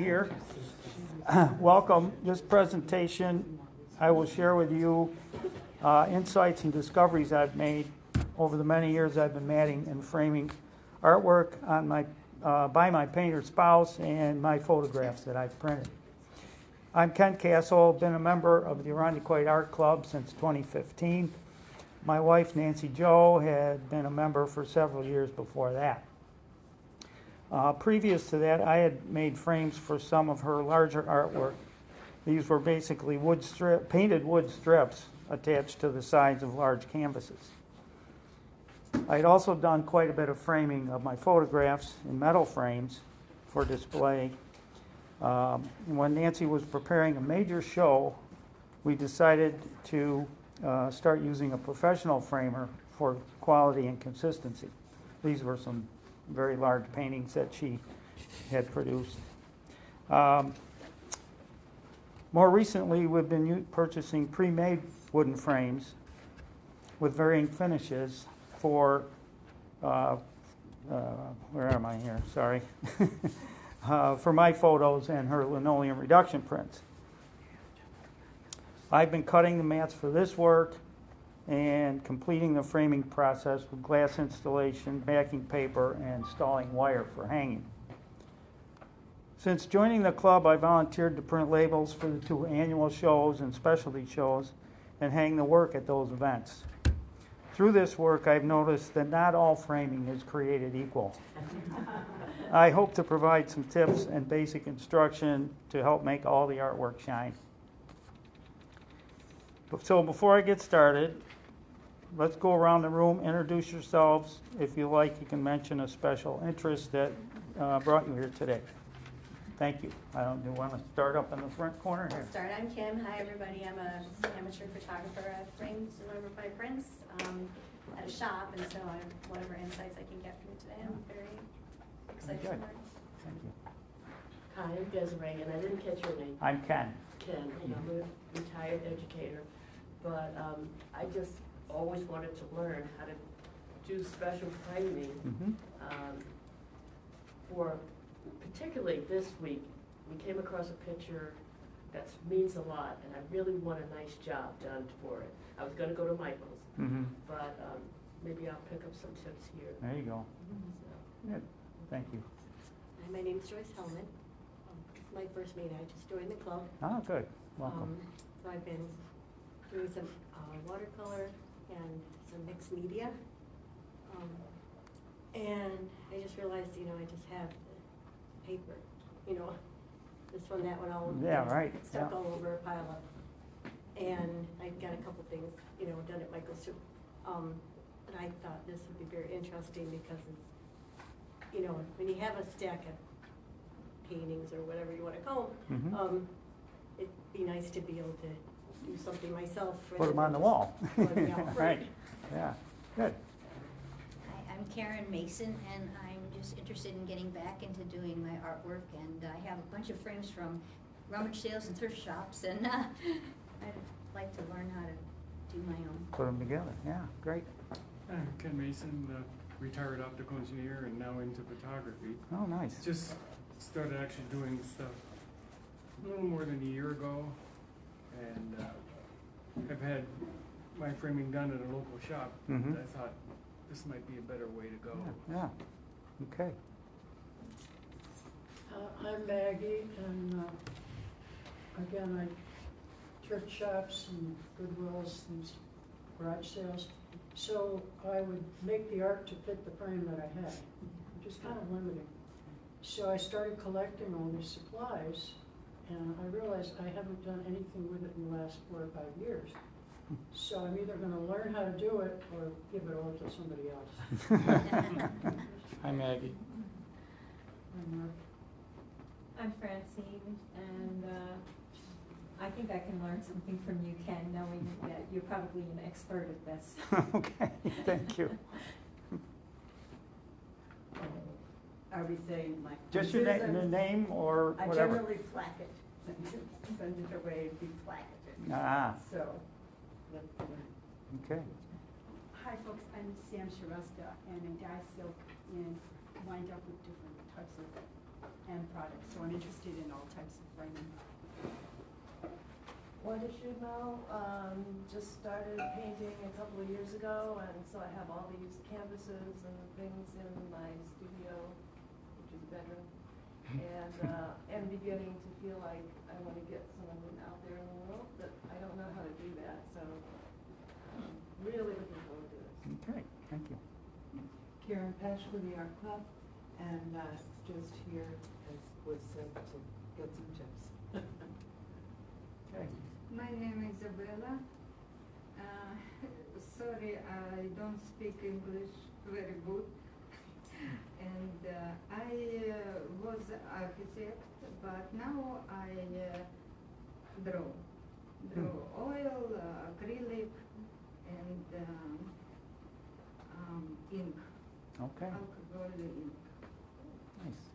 Here. Welcome. This presentation, I will share with you insights and discoveries I've made over the many years I've been matting and framing artwork on by my painter spouse and my photographs that I've printed. I'm Ken Kassel, been a member of the Irondequoit Art Club since 2015. My wife, Nancy Jo, had been a member for several years before that. Previous to that, I had made frames for some of her larger artwork. These were basically painted wood strips attached to the sides of large canvases. I'd also done quite a bit of framing of my photographs in metal frames for display. When Nancy was preparing a major show, we decided to start using a professional framer for quality and consistency. These were some very large paintings that she had produced. More recently, we've been purchasing pre-made wooden frames with varying finishes for, where am I here? Sorry. For my photos and her linoleum reduction prints. I've been cutting the mats for this work and completing the framing process with glass installation, backing paper, and installing wire for hanging. Since joining the club, I volunteered to print labels for the 2 annual shows and specialty shows and hang the work at those events. Through this work, I've noticed that not all framing is created equal. I hope to provide some tips and basic instruction to help make all the artwork shine. So before I get started, let's go around the room, introduce yourselves. If you like, you can mention a special interest that brought you here today. Thank you. Do you want to start up in the front corner here? I'll start. I'm Kim. Hi, everybody. I'm an amateur photographer. I've framed some of my prints at a shop, and so I have whatever insights I can get from you today. I'm very excited to learn. Thank you. Hi, I'm Desiree, and I didn't catch your name. I'm Ken. Ken, and I'm a retired educator, but I just always wanted to learn how to do special framing for, particularly this week, we came across a picture that means a lot, and I really want a nice job done for it. I was going to go to Michael's, but maybe I'll pick up some tips here. There you go. So. Good. Thank you. Hi, my name's Joyce Hellman. It's my first meeting. I just joined the club. Oh, good. Welcome. So I've been doing some watercolor and some mixed media. And I just realized, I just have the paper, this one, that one, all stuck all over a pile of. And I got a couple things, done at Michael's too. But I thought this would be very interesting because it's, when you have a stack of paintings or whatever you want to call them, it'd be nice to be able to do something myself. Put them on the wall. Right. Yeah. Good. Hi, I'm Karen Mason, and I'm just interested in getting back into doing my artwork. And I have a bunch of frames from rummage sales and thrift shops, and I'd like to learn how to do my own. Put them together. Yeah. Great. I'm Ken Mason, retired optical engineer and now into photography. Oh, nice. Just started actually doing stuff a little more than a year ago, and I've had my framing done at a local shop. And I thought this might be a better way to go. Yeah. Okay. I'm Maggie, and again, I thrift shops and Goodwills and garage sales. So I would make the art to fit the frame that I had, which is kind of limiting. So I started collecting all these supplies, and I realized I haven't done anything with it in the last 4 or 5 years. So I'm either going to learn how to do it or give it all to somebody else. Hi, Maggie. I'm Francine, and I think I can learn something from you, Ken, knowing that you're probably an expert at this. Okay, thank you. Are we saying like Just your name or I whatever? generally plaque it, send it away, be placketed. Ah, So. okay. Hi folks, I'm Sam Sharasta, and I dye silk and wind up with different types of and products. So I'm interested in all types of framing. What is you now? Just started painting a couple of years ago, and so I have all these canvases and things in my studio, which is a bedroom, and beginning to feel like I want to get some of them out there in the world, but I don't know how to do that, so I'm really looking forward to this. Okay, thank you. Karen Pesh with the Art Club, and just here, as was said, to get some tips. Okay. My name is Isabella. Sorry, I don't speak English very good. And I was architect, but now I draw oil, acrylic, and ink. Okay, Alcohol ink. nice.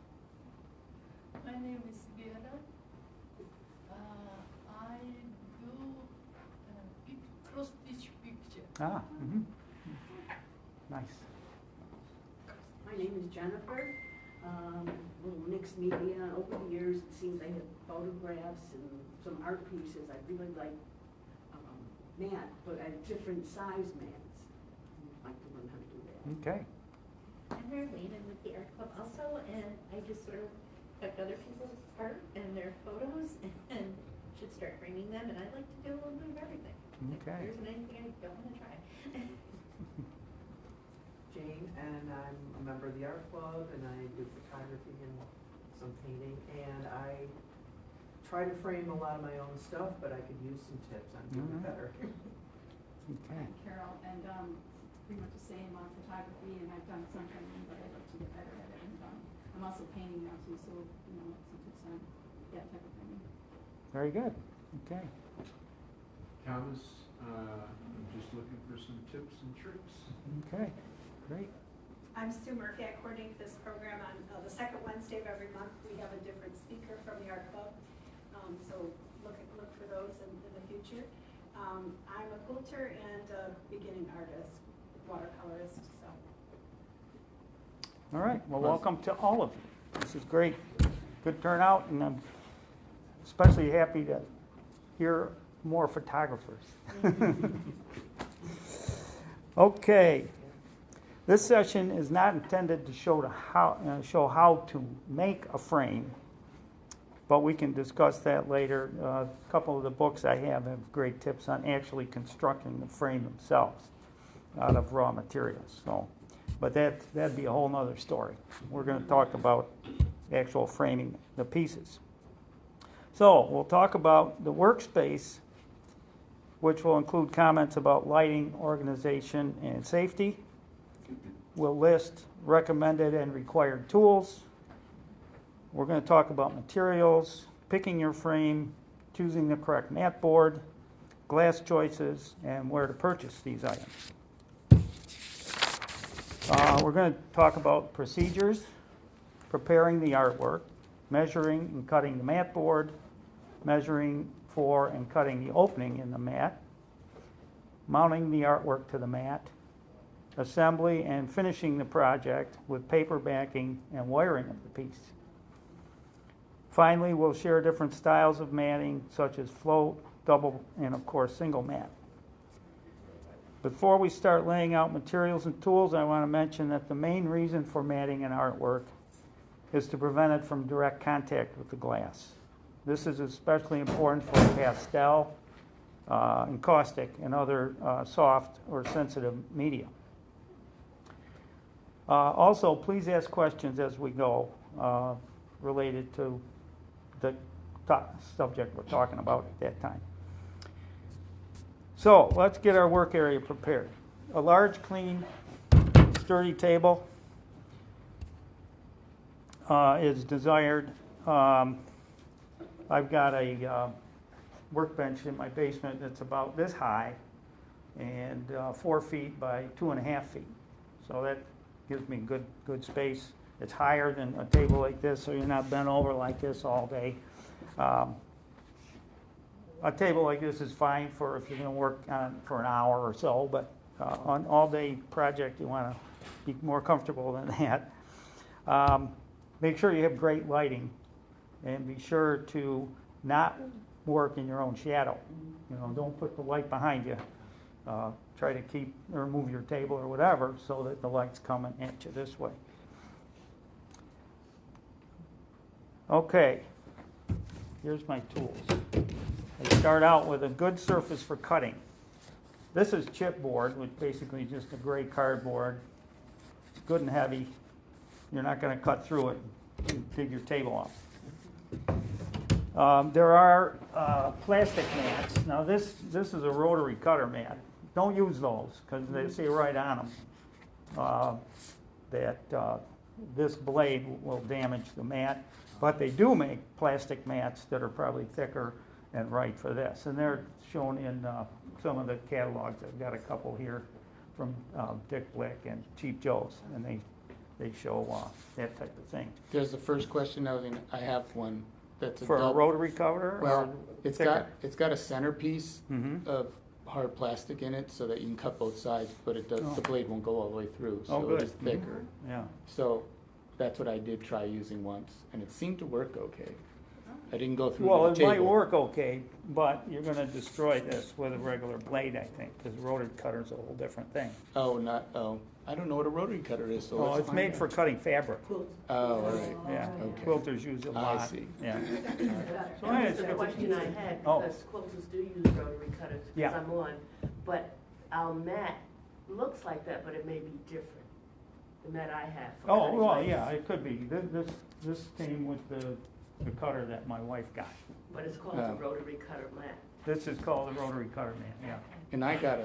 My name is Vera. I do cross-stitch picture. Ah, nice. My name is Jennifer. Little mixed media. Over the years, it seems I have photographs and some art pieces. I really like mat, but I have different size mats. I'd like to learn how to do that. Okay. I'm Marlene, I'm with the Art Club also, and I just sort of collect other people's art and their photos and should start framing them, and I'd like to do a little bit of everything. Okay. There isn't anything I don't want to try. Jane, and I'm a member of the Art Club, and I do photography and some painting, and I try to frame a lot of my own stuff, but I could use some tips on doing it better. Okay. I'm Carol, and pretty much the same on photography, and I've done some framing, but I'd like to get better at it. And I'm also painting now too, so some tips on that type of framing. Very good. Okay. Thomas, I'm just looking for some tips and tricks. Okay. Great. I'm Sue Murphy. I coordinate this program on the second Wednesday of every month. We have a different speaker from the Art Club, so look for those in the future. I'm a quilter and a beginning artist, watercolorist. So. All right. Well, welcome to all of you. This is great. Good turnout, and I'm especially happy to hear more photographers. Okay. This session is not intended to show how to make a frame, but we can discuss that later. A couple of the books I have great tips on actually constructing the frame themselves out of raw materials. So, but that'd be a whole nother story. We're going to talk about actual framing the pieces. So we'll talk about the workspace, which will include comments about lighting, organization, and safety. We'll list recommended and required tools. We're going to talk about materials, picking your frame, choosing the correct mat board, glass choices, and where to purchase these items. We're going to talk about procedures, preparing the artwork, measuring and cutting the mat board, measuring for and cutting the opening in the mat, mounting the artwork to the mat, assembly and finishing the project with paper backing and wiring of the piece. Finally, we'll share different styles of matting, such as float, double, and of course single mat. Before we start laying out materials and tools, I want to mention that the main reason for matting an artwork is to prevent it from direct contact with the glass. This is especially important for pastel, encaustic, and other soft or sensitive media. Also, please ask questions as we go related to the subject we're talking about at that time. So let's get our work area prepared. A large, clean, sturdy table is desired. I've got a workbench in my basement that's about this high and 4 feet by 2.5 feet. So that gives me good space. It's higher than a table like this, so you're not bent over like this all day. A table like this is fine for if you're going to work on it for an hour or so, but on an all-day project, you want to be more comfortable than that. make sure you have great lighting, and be sure to not work in your own shadow. You know, don't put the light behind you. Try to keep or move your table or whatever so that the light's coming at you this way. Okay, here's my tools. I start out with a good surface for cutting. This is chipboard, which basically is just a gray cardboard. It's good and heavy. You're not going to cut through it and dig your table off. There are plastic mats. Now this is a rotary cutter mat. Don't use those because they say right on them that this blade will damage the mat. But they do make plastic mats that are probably thicker and right for this. And they're shown in some of the catalogs. I've got a couple here from Dick Blick and Cheap Joe's, and they show that type of thing. There's the first question. I have one that's for a rotary cover. Well, it's got a centerpiece of hard plastic in it so that you can cut both sides, but it does the blade won't go all the way through, so it is thicker. Yeah. So that's what I did try using once, and it seemed to work okay. I didn't go through Well, the it table. might work okay, but you're going to destroy this with a regular blade, I think, because rotary cutter's a whole different thing. I don't know what a rotary cutter is, so Oh, it's made for cutting fabric. Oh, all right. Yeah, Okay. quilters use it a lot. I see. Yeah. So that's the question I had, because quilters do use rotary cutters, because Yeah. I'm on, but our mat looks like that, but it may be different. The mat I have. for Oh, cutting well, lights. yeah, it could be. This came with the cutter that my wife got. But it's called a rotary cutter mat. This is called a rotary cutter mat, yeah. And I got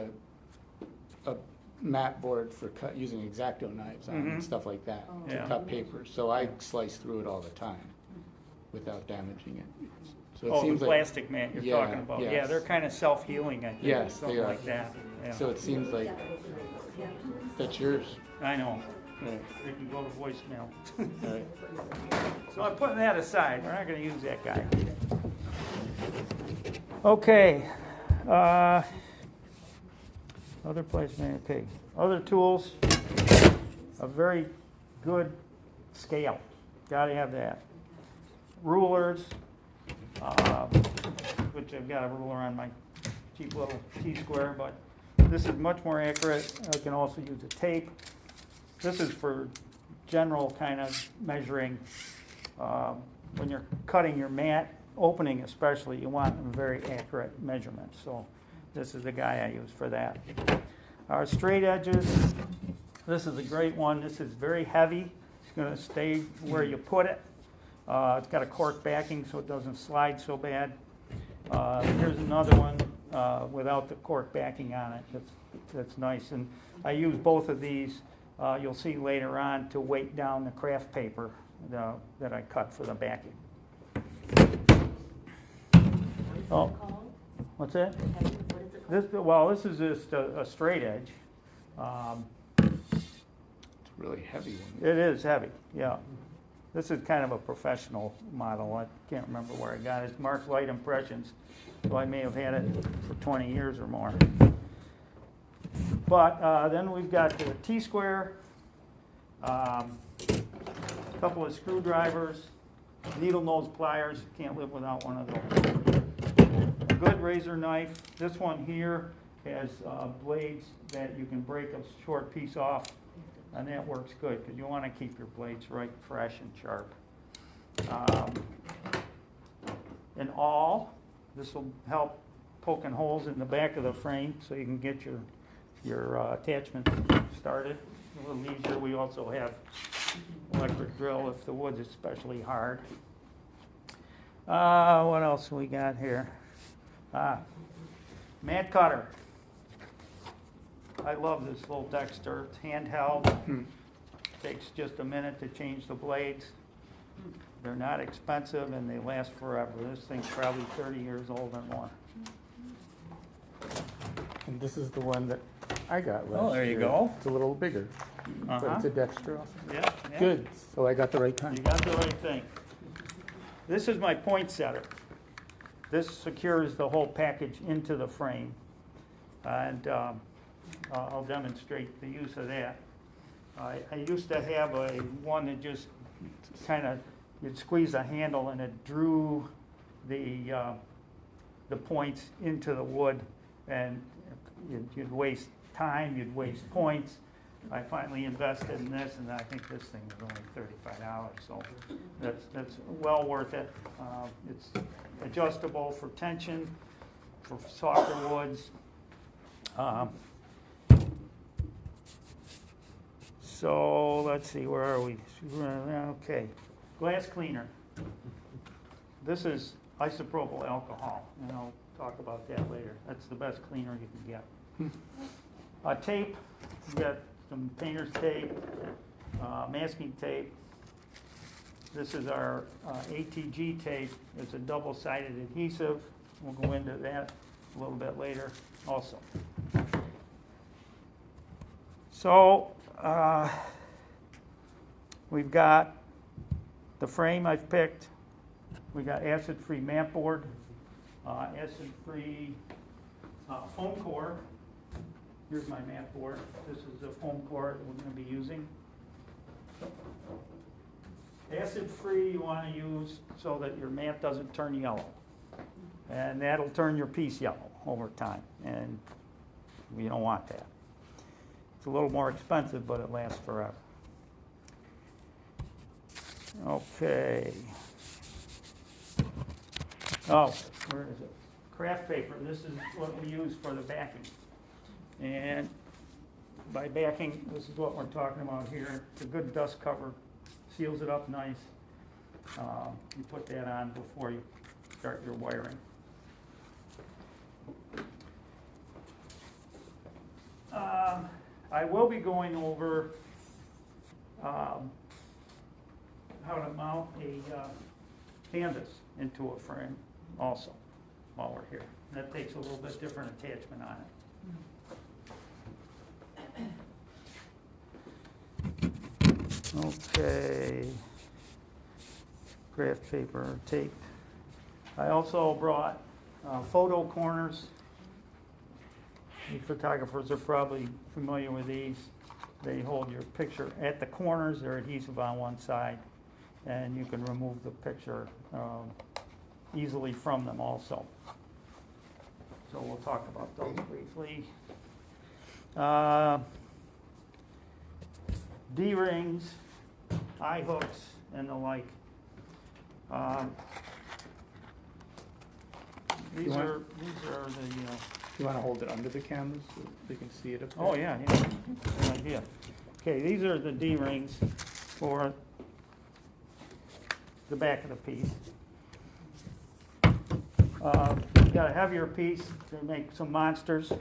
a mat board for using X-Acto knives on and stuff like that to cut paper. So I slice through it all the time without damaging it. So it seems the plastic mat you're talking about. Yes. Yeah, they're kind of self-healing, I think. Yes, something they are. like that. Yeah. So it seems like that's yours. I know. Right. It can go to voicemail. Right. So I'm putting that aside. We're not going to use that guy. Okay. Other placement. Okay. Other tools. A very good scale. Got to have that. Rulers, which I've got a ruler on my cheap little T-square, but this is much more accurate. I can also use a tape. This is for general kind of measuring. When you're cutting your mat, opening especially, you want a very accurate measurement. So this is the guy I use for that. Our straight edges, this is a great one. This is very heavy. It's going to stay where you put it. It's got a cork backing so it doesn't slide so bad. Here's another one without the cork backing on it. That's nice. And I use both of these. You'll see later on to weight down the craft paper that I cut for the backing. Oh, what's that? This is just a straight edge. It's a really heavy one. It is heavy, yeah. This is kind of a professional model. I can't remember where I got it. It's marked Light Impressions, so I may have had it for 20 years or more. But then we've got the T-square, a couple of screwdrivers, needle nose pliers. Can't live without one of those. A good razor knife. This one here has blades that you can break a short piece off, and that works good because you want to keep your blades right, fresh and sharp. An awl. This will help poking holes in the back of the frame so you can get your attachment started a little easier. We also have electric drill if the wood's especially hard. What else we got here? Mat cutter. I love this little Dexter. It's handheld. Takes just a minute to change the blades. They're not expensive and they last forever. This thing's probably 30 years old or more. And this is the one that I got last Oh, there you year. go. It's a little bigger, but it's a Dexter also. Yeah. Good, so I got the right kind. You got the right thing. This is my point setter. This secures the whole package into the frame. And I'll demonstrate the use of that. I used to have one that just kind of, you'd squeeze a handle and it drew the points into the wood, and you'd waste time, you'd waste points. I finally invested in this, and I think this thing is only $35, so that's well worth it. It's adjustable for tension, for softer woods. So let's see, where are we? Okay, glass cleaner. This is isopropyl alcohol, and I'll talk about that later. That's the best cleaner you can get. Tape, we got some painter's tape, masking tape. This is our ATG tape. It's a double-sided adhesive. We'll go into that a little bit later also. So we've got the frame I've picked. We got acid-free mat board, acid-free foam core. Here's my mat board. This is the foam core that we're going to be using. Acid-free you want to use so that your mat doesn't turn yellow. And that'll turn your piece yellow over time, and we don't want that. It's a little more expensive, but it lasts forever. Okay. Oh, where is it? Craft paper. This is what we use for the backing. And by backing, this is what we're talking about here. It's a good dust cover, seals it up nice. You put that on before you start your wiring. I will be going over how to mount a canvas into a frame also while we're here. That takes a little bit different attachment on it. Okay, craft paper, tape. I also brought photo corners. You photographers are probably familiar with these. They hold your picture at the corners. They're adhesive on one side, and you can remove the picture easily from them also. So we'll talk about those briefly. D-rings, eye hooks, and the like. These are the. You want to hold it under the canvas so they can see it up there? Oh yeah, good idea. Okay, these are the D-rings for the back of the piece. You've got a heavier piece to make some monsters.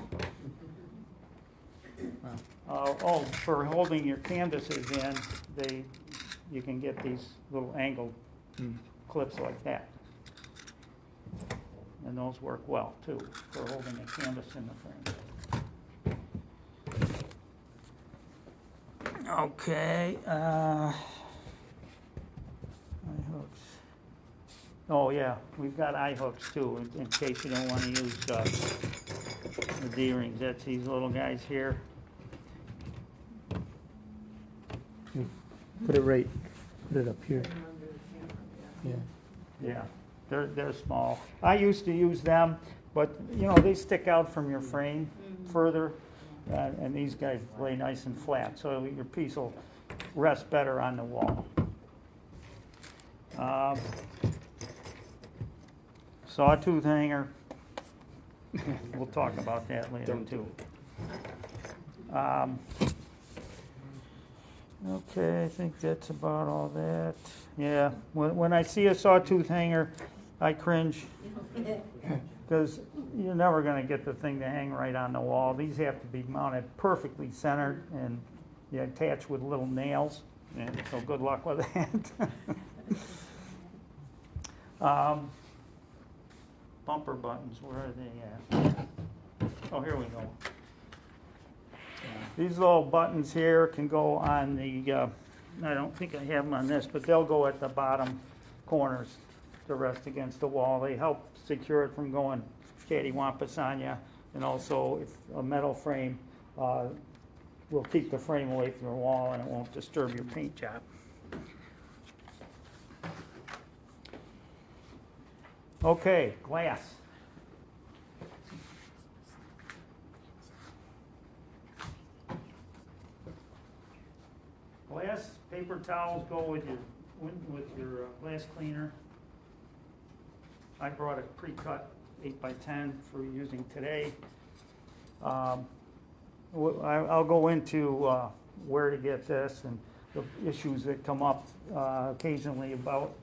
For holding your canvases in, you can get these little angled clips like that. And those work well too for holding a canvas in the frame. Okay, eye hooks. Oh yeah, we've got eye hooks too, in case you don't want to use the D-rings. That's these little guys here. Put it up here. Yeah. Yeah, they're small. I used to use them, but you know they stick out from your frame further, and these guys lay nice and flat, so your piece will rest better on the wall. Sawtooth hanger. We'll talk about that later too. Okay, I think that's about all that. Yeah, when I see a sawtooth hanger, I cringe because you're never going to get the thing to hang right on the wall. These have to be mounted perfectly centered and you attach with little nails, and so good luck with that. Bumper buttons, where are they at? Oh, here we go. These little buttons here can go on the, I don't think I have them on this, but they'll go at the bottom corners to rest against the wall. They help secure it from going cattywampus on you, and also if a metal frame will keep the frame away from the wall and it won't disturb your paint job. Okay, glass. Glass, paper towels go with your glass cleaner. I brought a pre-cut 8x10 for using today. I'll go into where to get this and the issues that come up occasionally about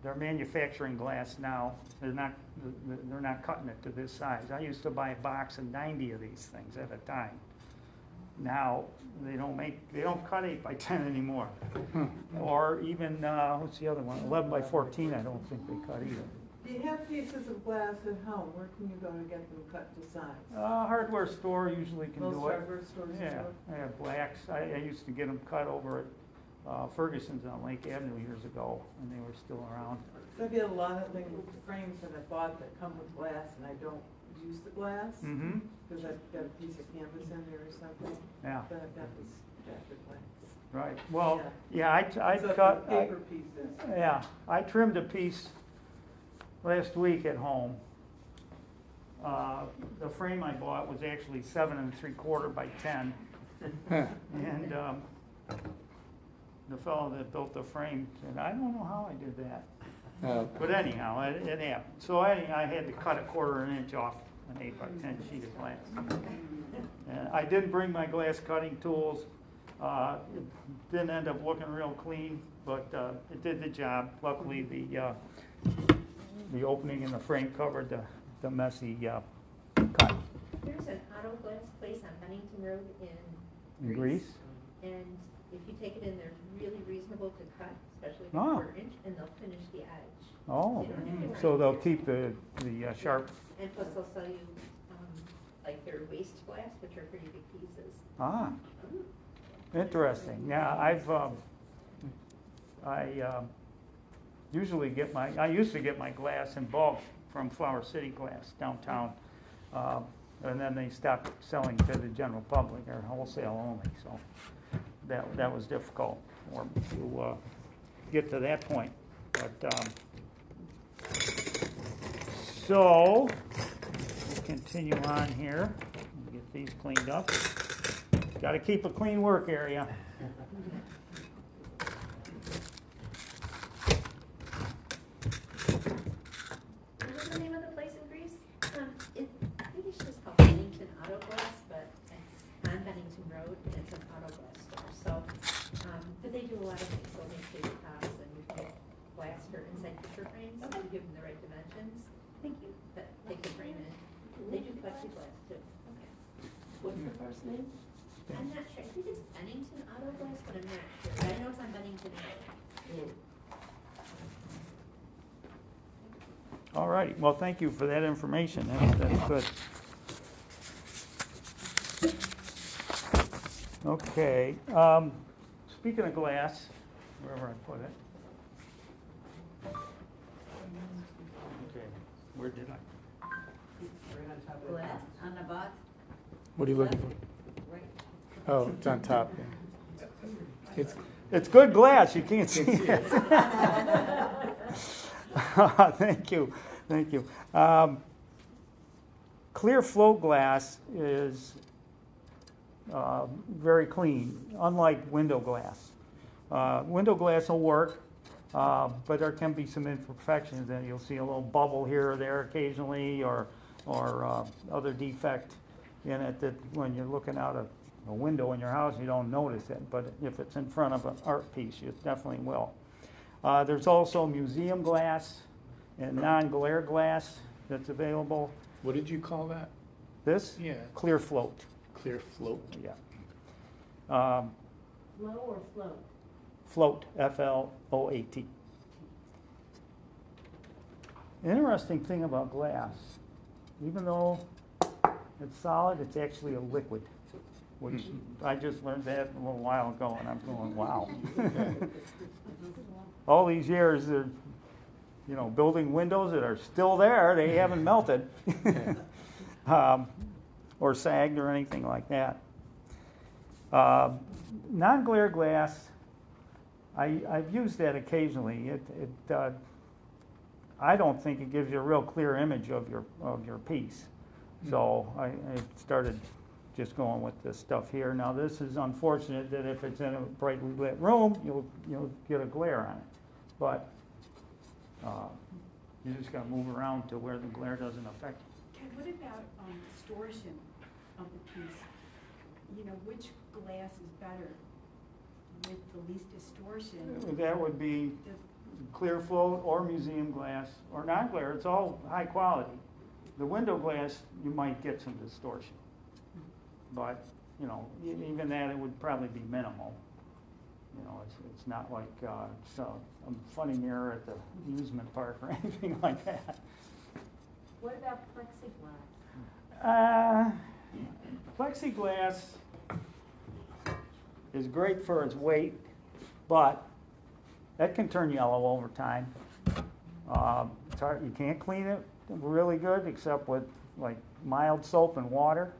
they're manufacturing glass now. They're not cutting it to this size. I used to buy a box of 90 of these things at a time. Now they don't cut 8x10 anymore, or even what's the other one? 11x14. I don't think they cut either. Do you have pieces of glass at home? Where can you go to get them cut to size? Hardware store usually can Most do it. hardware stores do Yeah, it? I have blacks. I used to get them cut over at Ferguson's on Lake Avenue years ago, when they were still around. I get a lot of things, frames that I bought that come with glass, and I don't use the glass, Mm-hmm. because I've got a piece of canvas in there or something. Yeah. But I've got this jacket glass. Right. Well, Yeah. I So cut. the paper pieces. Yeah, I trimmed a piece last week at home. The frame I bought was actually 7 3/4 by 10, and the fellow that built the frame said, "I don't know how I did that." But anyhow, it happened. So I had to cut 1/4 inch off an 8x10 sheet of glass. And I didn't bring my glass cutting tools. It didn't end up looking real clean, but it did the job. Luckily, the opening in the frame covered the messy cut. There's an auto glass place on Huntington Road In Greece? and if you take it in, they're really reasonable to cut, especially the Ah. 1/4 inch, and they'll finish the edge. Oh, You don't have to so grind they'll it. keep the sharp. And plus they'll sell you, like their waste glass, which are pretty big pieces. Ah, Ooh. interesting. Yeah, I usually I used to get my glass in bulk from Flower City Glass downtown. And then they stopped selling to the general public, or wholesale only, so that was difficult for me to get to that point. But so we'll continue on here. Get these cleaned up. Got to keep a clean work area. What was the name of the place in Greece? I think it's just called Bennington Auto Glass, but it's on Bennington Road, and it's an auto glass store. So, but they do a lot of things. They'll make tabletops and glass for inside picture frames. You give them the right dimensions. Thank you. That take the frame in. They do plexiglass too. Okay. What's the first name? I'm not sure. I think it's Bennington Auto Glass, but I'm not sure. But I know it's on Bennington Road. All right. Well, thank you for that information. That's good. Okay. Speaking of glass, wherever I put it. Okay. Where did I? Right on top of the Glass on the box, What are you looking for? right? Oh, it's on top. Yeah. It's good glass. You can't see it. Thank you. Thank you. Clear float glass is very clean, unlike window glass. Window glass will work, but there can be some imperfections, and you'll see a little bubble here or there occasionally, or other defect in it that when you're looking out a window in your house, you don't notice it. But if it's in front of an art piece, you definitely will. There's also museum glass and non-glare glass that's available. What did you call that? This? Yeah. Clear float. Clear float. Yeah. Flow or float? Float, F-L-O-A-T. Interesting thing about glass, even though it's solid, it's actually a liquid, which I just learned that a little while ago, and I'm going, wow. All these years, they're, building windows that are still there, they haven't melted, or sagged or anything like that. Non-glare glass, I've used that occasionally. I don't think it gives you a real clear image of your piece. So I started just going with this stuff here. Now this is unfortunate that if it's in a brightly lit room, you'll get a glare on it. But you just gotta move around to where the glare doesn't affect you. Ken, what about distortion of the piece? You know, which glass is better with the least distortion? That would be clear float or museum glass or non-glare. It's all high quality. The window glass, you might get some distortion. But, you know, even that, it would probably be minimal. You know, it's not like it's a funny mirror at the amusement park or anything like that. What about plexiglass? Plexiglass is great for its weight, but that can turn yellow over time. It's hard, you can't clean it really good except with like mild soap and water.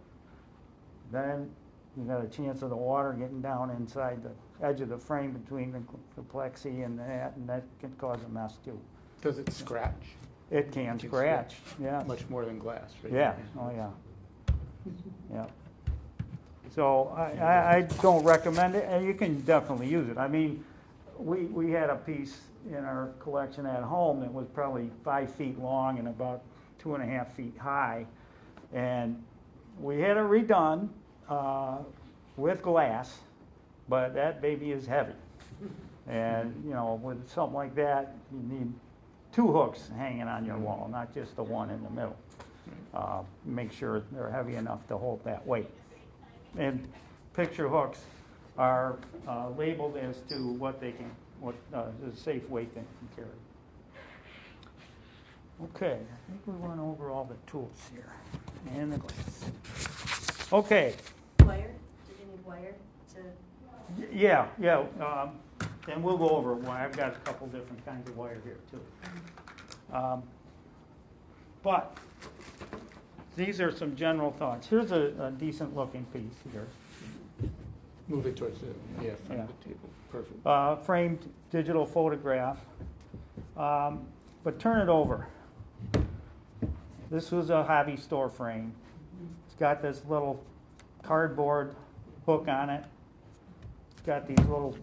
Then you got a chance of the water getting down inside the edge of the frame between the plexi and that can cause a mess too. Does it scratch? It can scratch, yeah. Much more than glass, right? Yeah, oh yeah. Yeah. So I don't recommend it, and you can definitely use it. I mean, we had a piece in our collection at home that was probably 5 feet long and about 2.5 feet high, and we had it redone with glass, but that baby is heavy. And, you know, with something like that, you need 2 hooks hanging on your wall, not just the one in the middle. Make sure they're heavy enough to hold that weight. And picture hooks are labeled as to what they can, what the safe weight they can carry. Okay, I think we went over all the tools here and the glass. Okay. Wire? Do you need wire to? Yeah. And we'll go over wire. I've got a couple different kinds of wire here too. But these are some general thoughts. Here's a decent looking piece here. Move it towards the front of the table. Perfect. Framed digital photograph. But turn it over. This was a hobby store frame. It's got this little cardboard hook on it. It's got these little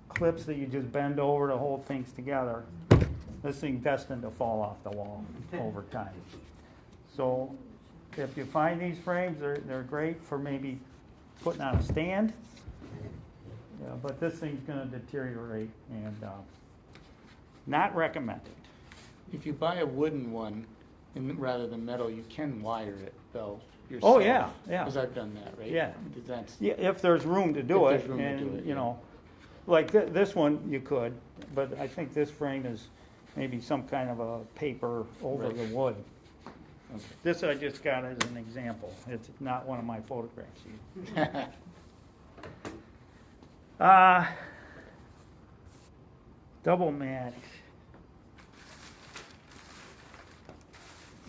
clips that you just bend over to hold things together. This thing's destined to fall off the wall over time. So if you find these frames, they're great for maybe putting on a stand. Yeah, but this thing's going to deteriorate and not recommended. If you buy a wooden one rather than metal, you can wire it though yourself. Oh yeah. Because I've done that, right? Yeah. That's, yeah, if there's room to do it. There's room to do it, you know, like this one you could, but I think this frame is maybe some kind of a paper over the wood. Okay. This I just got as an example. It's not one of my photographs. Double mat.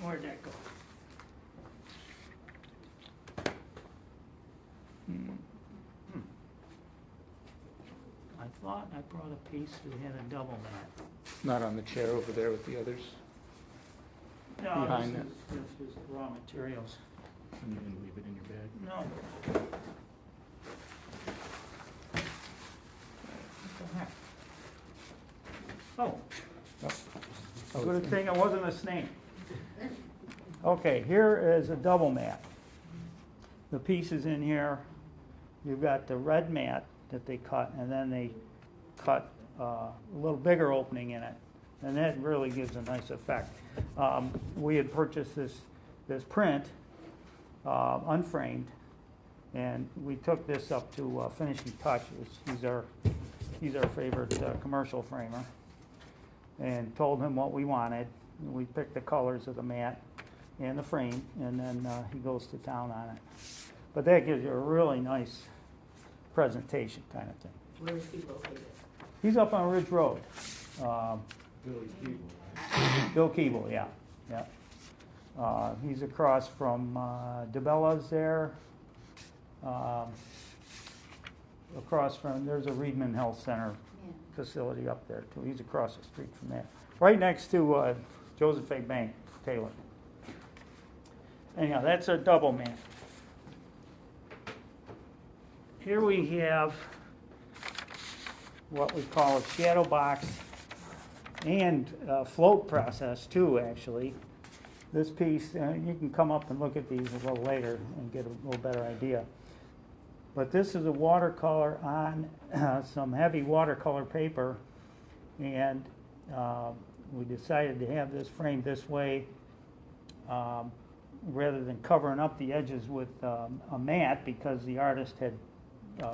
Where'd that go? I thought I brought a piece that had a double mat. not on the chair over there with the others. No, Behind this is raw materials. And you didn't leave it in your bag? No. What the heck? Oh. Good thing it wasn't a snake. Okay, here is a double mat. The pieces in here, you've got the red mat that they cut, and then they cut a little bigger opening in it, and that really gives a nice effect. We had purchased this print, unframed, and we took this up to finishing touches. He's our favorite commercial framer, and told him what we wanted. We picked the colors of the mat and the frame, and then he goes to town on it. But that gives you a really nice presentation kind of thing. Where is he located? He's up on Ridge Road. Billy Keeble. Bill Keeble, yeah. He's across from DeBella's there. Across from, there's a Reedman Health Center facility up there too. He's across the street from there. Right next to Joseph A. Bank Taylor. Anyhow, that's a double mat. Here we have what we call a shadow box and float process too, actually. This piece, you can come up and look at these a little later and get a little better idea. But this is a watercolor on some heavy watercolor paper, and we decided to have this framed this way rather than covering up the edges with a mat, because the artist had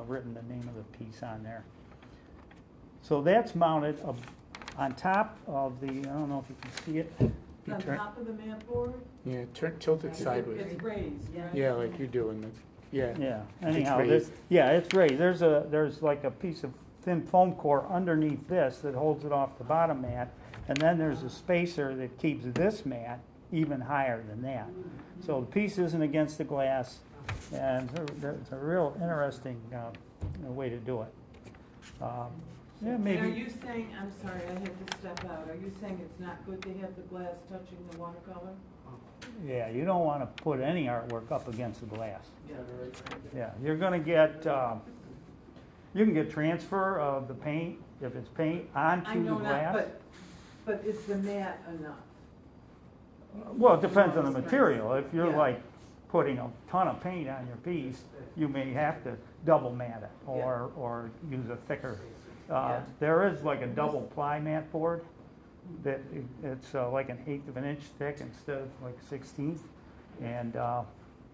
written the name of the piece on there. So that's mounted on top of the, I don't know if you can see it. On top of the mat board? Yeah, tilt it sideways. It's raised, right? Yeah, like you're doing it. Yeah. Yeah, It's anyhow, raised. it's raised. There's like a piece of thin foam core underneath this that holds it off the bottom mat, and then there's a spacer that keeps this mat even higher than that. So the piece isn't against the glass, and it's a real interesting way to do it. Yeah, maybe. And are you saying, I'm sorry, I had to step out, are you saying it's not good to have the glass touching the watercolor? Yeah, you don't want to put any artwork up against the glass. Yeah, right. Yeah, you're going to get, you can get transfer of the paint, if it's paint, I onto the know glass. not, but is the mat enough? Well, it depends on the material. If you're Yeah. like putting a ton of paint on your piece, you may have to double mat it or use a thicker. There is like a double ply mat board that it's like an 1/8 of an inch thick instead of like 1/16, and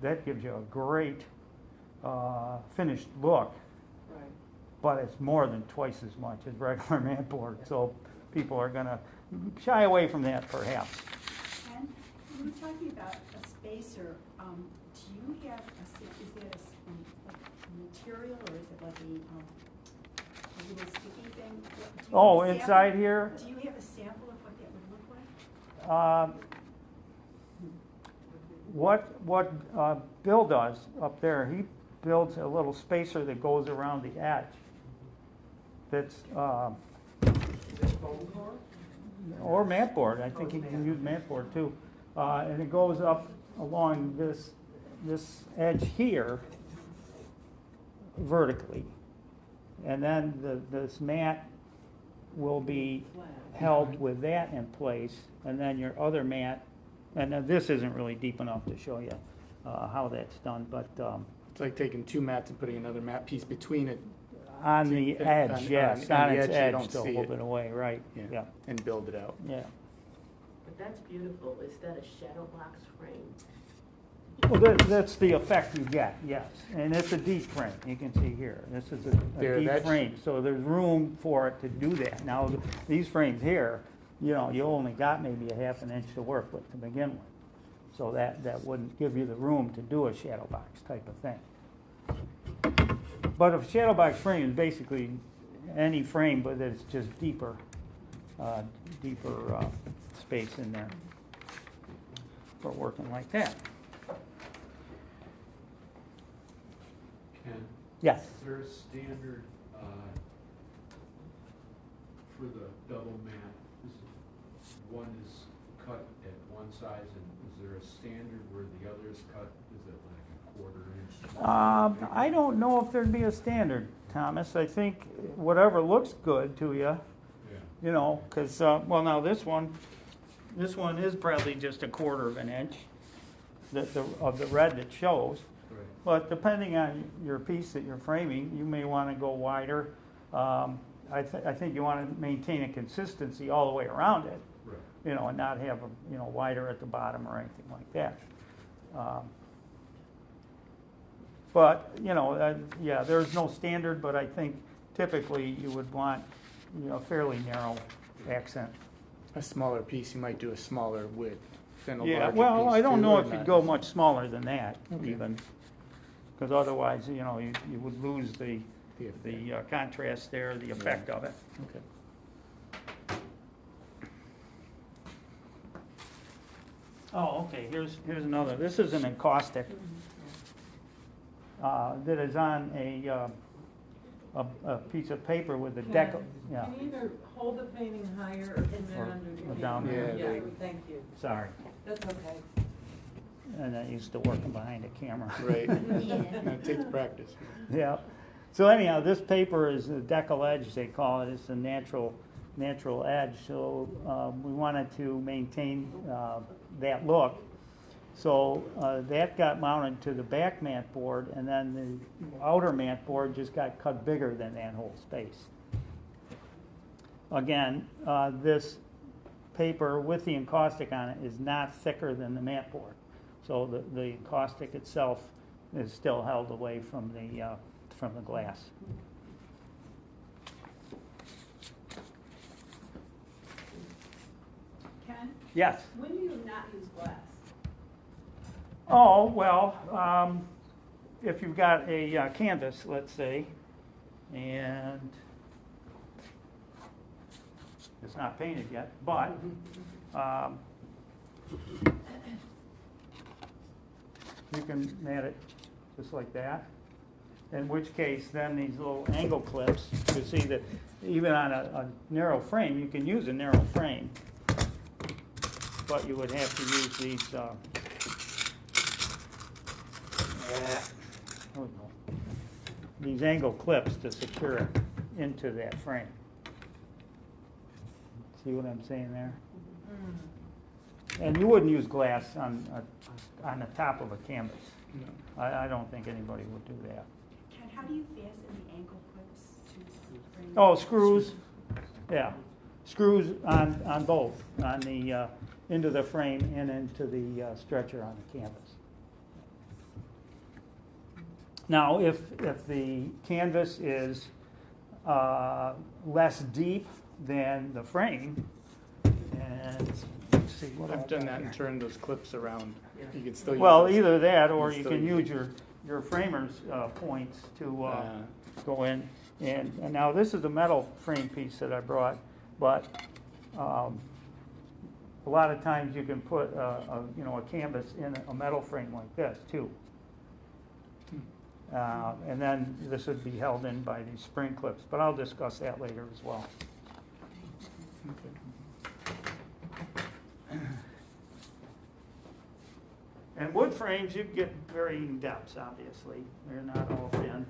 that gives you a great finished look. Right. But it's more than twice as much as regular mat board, so people are going to shy away from that perhaps. And you were talking about a spacer. Do you have is that a material, or is it like a little sticky thing? Do you have Oh, a sample? inside here? Do you have a sample of what that would look like? What Bill does up there, he builds a little spacer that goes around the edge. That's or mat board. I think he can use mat board too, and it goes up along this edge here vertically, and then this mat will be held with that in place, and then your other mat, and then this isn't really deep enough to show you how that's done, but It's like taking two mats and putting another mat piece between it. on the edge, yes, on the its you edge, don't still a see little it. bit away, right? Yeah, And build it out. yeah. But that's beautiful. Is that a shadow box frame? Well, that's the effect you get, yes, and it's a deep frame. You can see here. This is a There, deep that's- frame, so there's room for it to do that. Now, these frames here, you only got maybe a 1/2 inch to work with to begin with, so that wouldn't give you the room to do a shadow box type of thing. But a shadow box frame is basically any frame, but it's just deeper space in there for working like that. Ken? Yes. Is there a standard for the double mat? One is cut at one size, and is there a standard where the other is cut? Is it like a 1/4 inch? I don't know if there'd be a standard, Thomas. I think whatever looks good to you, because, well, now this one is probably just a 1/4 of an inch of the red that shows. Right. But depending on your piece that you're framing, you may want to go wider. I think you want to maintain a consistency all the way around it, Right. and not have wider at the bottom or anything like that. But, yeah, there's no standard, but I think typically you would want, fairly narrow accent. A smaller piece, you might do a smaller width than a Yeah, larger well, piece I don't too, know or if you'd not? go much smaller than that, Okay. even, because otherwise, you would lose the contrast there, the effect of it. Okay. Oh, okay, here's another. This is an encaustic that is on a piece of paper with a Can yeah. you either hold the painting higher or come in Or under the down camera? there. Yeah, thank you. Sorry. That's okay. And I used to working behind a camera. Right. Yeah. That takes practice. Yeah. So anyhow, this paper is a decal edge, they call it. It's a natural edge. So we wanted to maintain that look. So that got mounted to the back mat board, and then the outer mat board just got cut bigger than that whole space. Again, this paper with the encaustic on it is not thicker than the mat board. So the encaustic itself is still held away from the glass. Ken, Yes. when do you not use glass? Oh, well, if you've got a canvas, let's say, and it's not painted yet, but you can mat it just like that. In which case, then these little angle clips, you see that even on a narrow frame, you can use a narrow frame, but you would have to use these these angle clips to secure it into that frame. See what I'm saying there? And you wouldn't use glass on the top of a canvas. No. I don't think anybody would do that. Ken, how do you fasten the ankle clips to the frame? Oh, screws. Yeah, screws on both, on the into the frame and into the stretcher on the canvas. Now, if the canvas is less deep than the frame, and let's see what I've done that and turned those clips around. You can still use well, those. either that or you still can use use your framer's points to go in. And now this is a metal frame piece that I brought, but a lot of times you can put a canvas in a metal frame like this too. And then this would be held in by these spring clips, but I'll discuss that later as well. And wood frames, you get varying depths, obviously. They're not all thin.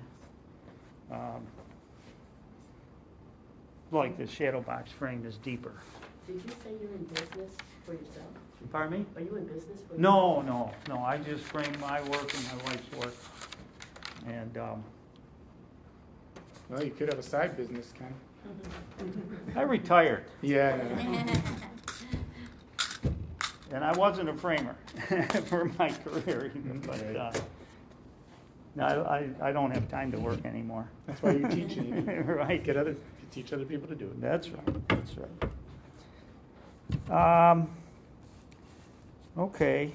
Like the shadow box frame is deeper. Did you say you're in business for yourself? Pardon me? Are you in business for yourself? No. I just frame my work and my wife's work. And Well, you could have a side business, Ken. I retired. Yeah. And I wasn't a framer for my career even, but no, I don't have time to work anymore. That's why you're teaching. Right. Teach other people to do it. That's right. Okay.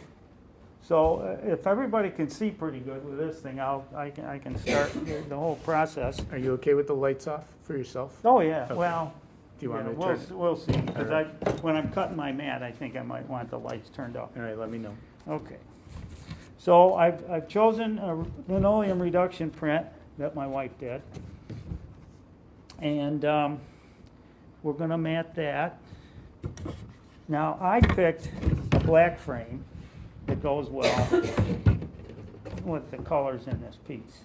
So if everybody can see pretty good with this thing, I can start the whole process. Are you okay with the lights off for yourself? Oh yeah. Okay. Well. Do you want me to we'll, turn? we'll see. Because All when I'm cutting my mat, I think I might want the lights turned off. All right, let me know. Okay. So I've chosen a linoleum reduction print that my wife did, and we're going to mat that. Now I picked a black frame that goes well with the colors in this piece.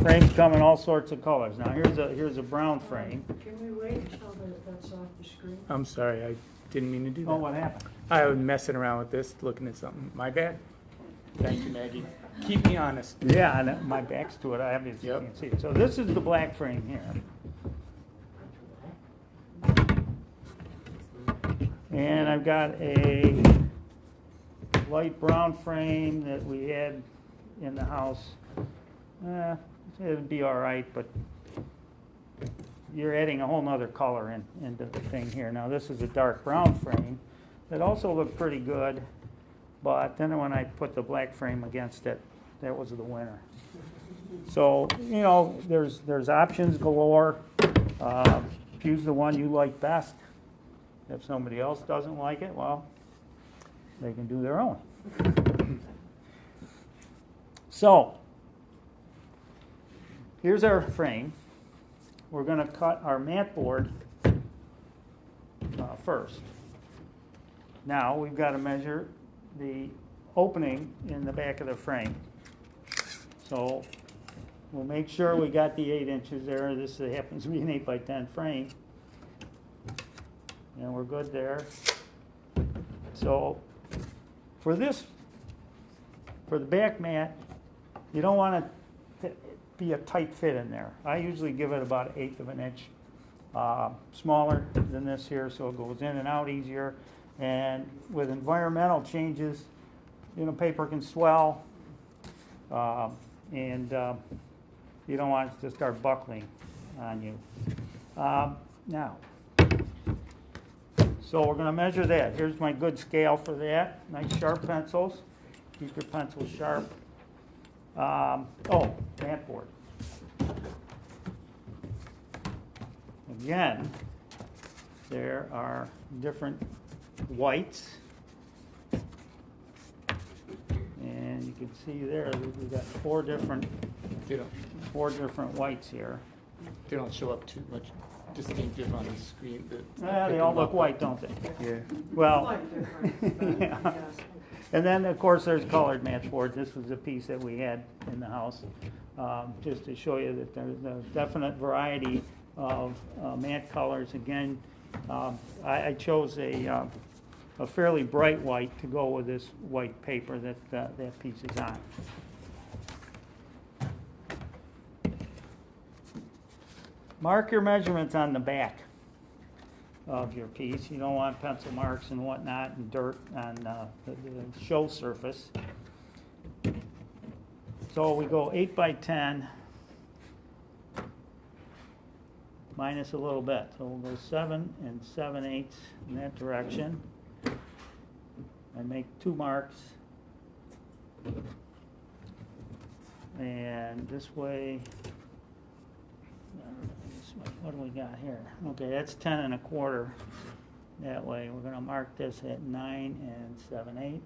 Frames come in all sorts of colors. Now here's a brown frame. Can we wait until that's off the screen? I'm sorry, I didn't mean to do that. Oh, what happened? I was messing around with this, looking at something. My bad. Thank you, Maggie. Keep me honest. Yeah, and my back's to it. I obviously Yep. can't see it. So this is the black frame here. And I've got a light brown frame that we had in the house. It'd be all right, but you're adding a whole nother color into the thing here. Now this is a dark brown frame that also looked pretty good, but then when I put the black frame against it, that was the winner. So, there's options galore. Choose the one you like best. If somebody else doesn't like it, well, they can do their own. So, here's our frame. We're going to cut our mat board first. Now we've got to measure the opening in the back of the frame. So we'll make sure we got the 8 inches there. This happens to be an 8 by 10 frame. And we're good there. So for the back mat, you don't want to be a tight fit in there. I usually give it about 1/8 of an inch smaller than this here, so it goes in and out easier. And with environmental changes, you know, paper can swell, and you don't want it to start buckling on you. Now, so we're going to measure that. Here's my good scale for that. Nice sharp pencils. Keep your pencils sharp. Mat board. Again, there are different whites. And you can see there we've got 4 different whites here. They don't show up too much distinctive on the screen. They all look white, don't they? Yeah. Well, yeah. And then, of course, there's colored matchboards. This was a piece that we had in the house, just to show you that there's a definite variety of mat colors. Again, I chose a fairly bright white to go with this white paper that piece is on. Mark your measurements on the back of your piece. You don't want pencil marks and whatnot and dirt on the show surface. So we go 8 by 10 minus a little bit. So we'll go 7 7/8 in that direction. I make 2 marks. And this way, what do we got here? Okay, that's 10 1/4. That way, we're going to mark this at 9 7/8.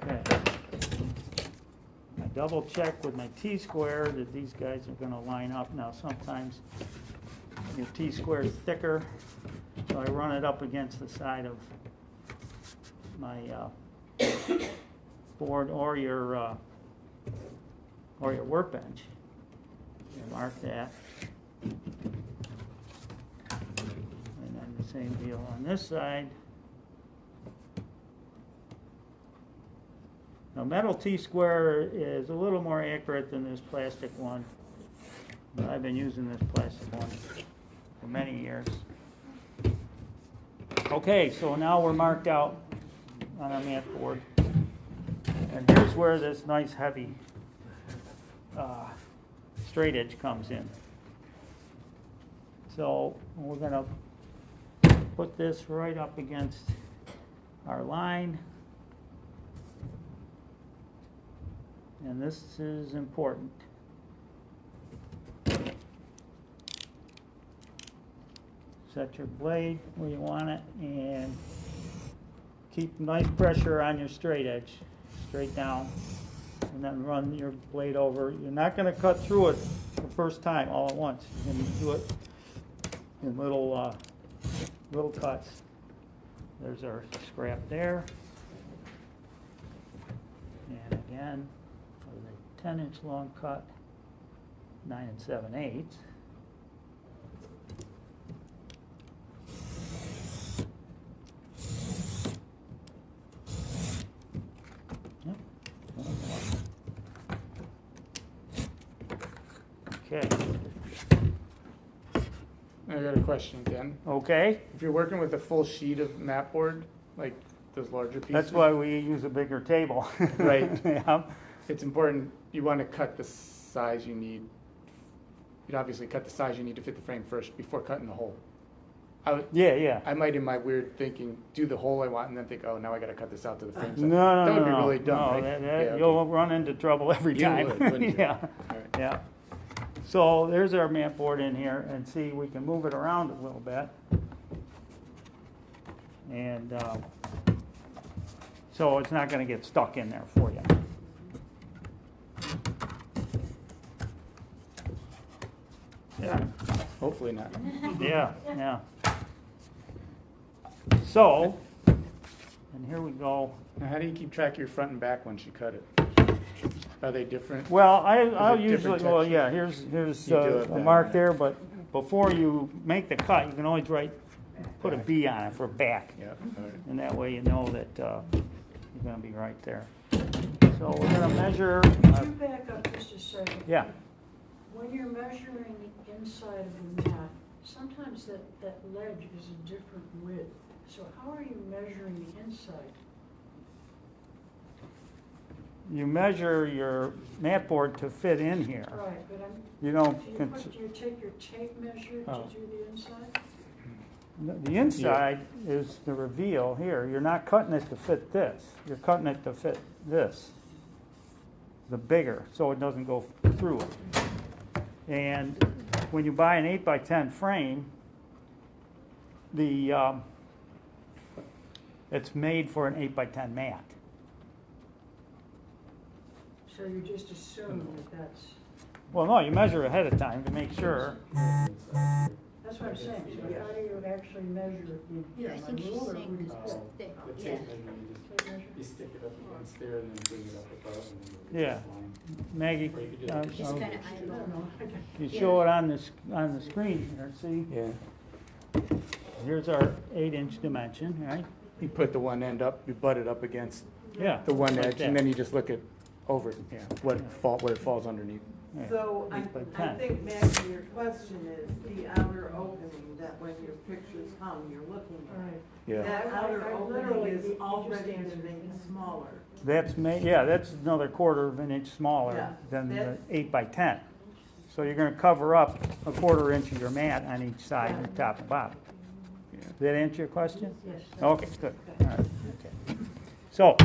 Okay. I double check with my T-square that these guys are going to line up. Now, sometimes your T-square is thicker, so I run it up against the side of my board or your workbench. You mark that, and then the same deal on this side. Now, metal T-square is a little more accurate than this plastic one. I've been using this plastic one for many years. Okay, so now we're marked out on our mat board. And here's where this nice heavy straight edge comes in. So we're going to put this right up against our line. And this is important. Set your blade where you want it and keep nice pressure on your straight edge, straight down, and then run your blade over. You're not going to cut through it the first time all at once. You're going to do it in little cuts. There's our scrap there. And again, with a 10-inch long cut, 9 7/8. Okay. I got a question, Ken. Okay. If you're working with a full sheet of mat board, like those larger pieces. That's why we use a bigger table. Right. Yeah. It's important, you want to cut the size you need. You'd obviously cut the size you need to fit the frame first before cutting the hole. Yeah. I might, in my weird thinking, do the hole I want and then think, oh, now I got to cut this out to the frame size. No, that would no, be really dumb, no, right? that, Yeah, okay. You'll run into trouble every You time. would, wouldn't you? Yeah. All right. Yeah. So there's our mat board in here, and see, we can move it around a little bit. And So it's not gonna get stuck in there for you. Yeah, Hopefully not. yeah, yeah. So, and here we go. Now, how do you keep track of your front and back once you cut it? Are they different? Well, Is I'll it usually, different well, texture? yeah, here's You do it a that mark way. there, but before you make the cut, you can always put a Back. B on it for back. Yeah, all right. And that way you know that you're gonna be right there. So we're gonna measure, Could you back up just a second? yeah, When you're measuring the inside of the mat, sometimes that ledge is a different width. So how are you measuring the inside? you measure your mat board to fit in here. Right, but You don't, do you take your tape measure Oh. to do the inside? the inside is the reveal here. You're not cutting it to fit this. You're cutting it to fit this, the bigger, so it doesn't go through it. And when you buy an 8x10 frame, it's made for an 8x10 mat. So you just assume that that's, Well, no, you measure ahead of time to make sure. that's what I'm saying. So how do you actually measure the Yeah, I think she's ruler? saying What do you this, put? that, The yeah. tape measure, Tape measure? you stick it up against there and then bring it up above and then Yeah. line. Maggie, Or you could just- Just kind of I eyeball. don't know. you show it on the screen here, see? Yeah. Here's our 8-inch dimension, right? You put the one end up, you butt it up against Yeah. the one like edge, that. and then you just look at over, yeah, what it falls underneath. Yeah. So I 8x10. think, Maggie, your question is the outer opening that when your picture's hung, you're looking at. Right. Yeah. That outer I opening literally- is you just already answered been me. made smaller. That's that's another 1/4 of an inch smaller Yeah, than the that's- 8x10. So you're gonna cover up a 1/4 inch of your mat on each side, the top and bottom. Does that answer your question? Yes. Okay, good. All right, okay. So,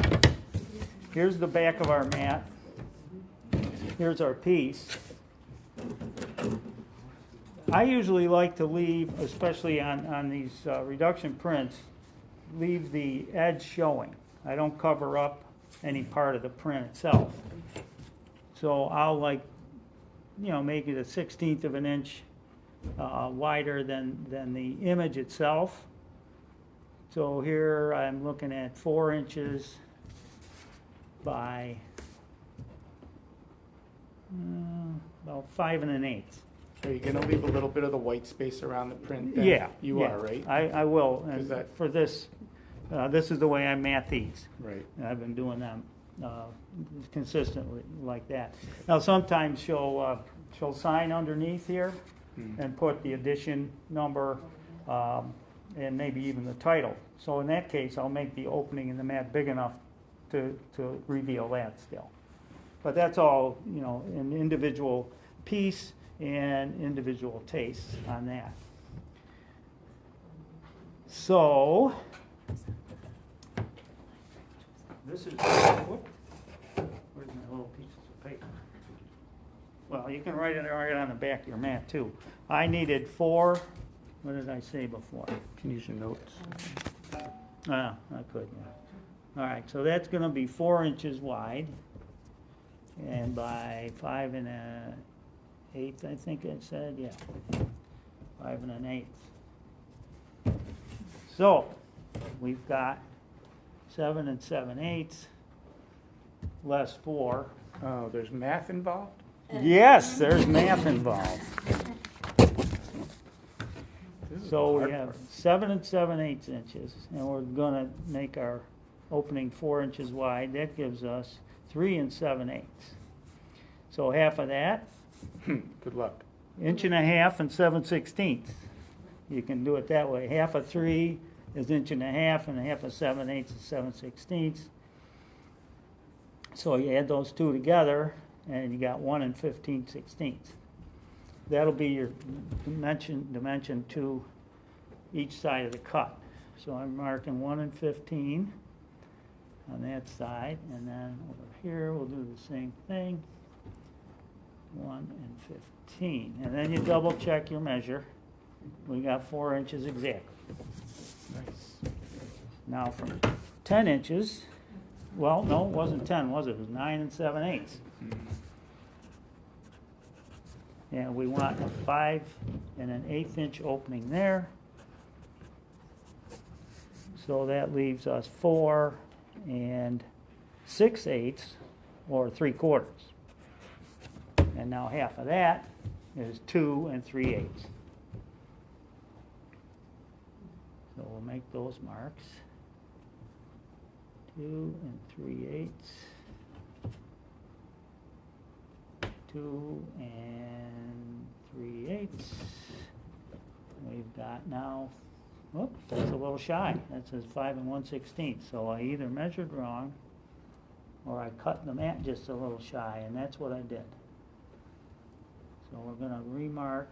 here's the back of our mat. Here's our piece. I usually like to leave, especially on these reduction prints, leave the edge showing. I don't cover up any part of the print itself. So I'll make it a 1/16 of an inch wider than the image itself. So here I'm looking at 4 inches by about 5 1/8. Are you gonna leave a little bit of the white space around the print then? Yeah. You yeah. are, right? I will, and Is that- for this, this is the way I mat these. Right. And I've been doing them consistently like that. Now, sometimes she'll sign underneath here and put the edition number and maybe even the title. So in that case, I'll make the opening in the mat big enough to reveal that still. But that's all, an individual piece and individual tastes on that. So, this is, where's my little pieces of paper? Well, you can write it right on the back of your mat too. I needed 4, what did I say before? Can you use your notes? I could, yeah. All right, so that's gonna be 4 inches wide and by 5 1/8, I think it said, yeah. 5 1/8. So, we've got 7 7/8 less 4. Oh, there's math involved? Yes, there's math involved. So we have 7 7/8 inches, and we're gonna make our opening 4 inches wide. That gives us 3 7/8. So half of that, Good luck. 1.5 and 7/16. You can do it that way. Half of 3 is 1.5 and half of 7/8 is 7/16. So you add those two together, and you got 1 15/16. That'll be your dimension to each side of the cut. So I'm marking 1 15 on that side, and then over here we'll do the same thing. 1 15, and then you double check your measure. We got 4 inches exactly. Nice. Now from 10 inches, well, no, it wasn't 10, was it? It was 9 7/8. And we want a 5 1/8 inch opening there. So that leaves us 4 6/8 or 3/4. And now half of that is 2 3/8. So we'll make those marks. 2 3/8. 2 3/8. We've got now, whoop, that's a little shy. That says 5 1/16. So I either measured wrong or I cut the mat just a little shy, and that's what I did. So we're going to remark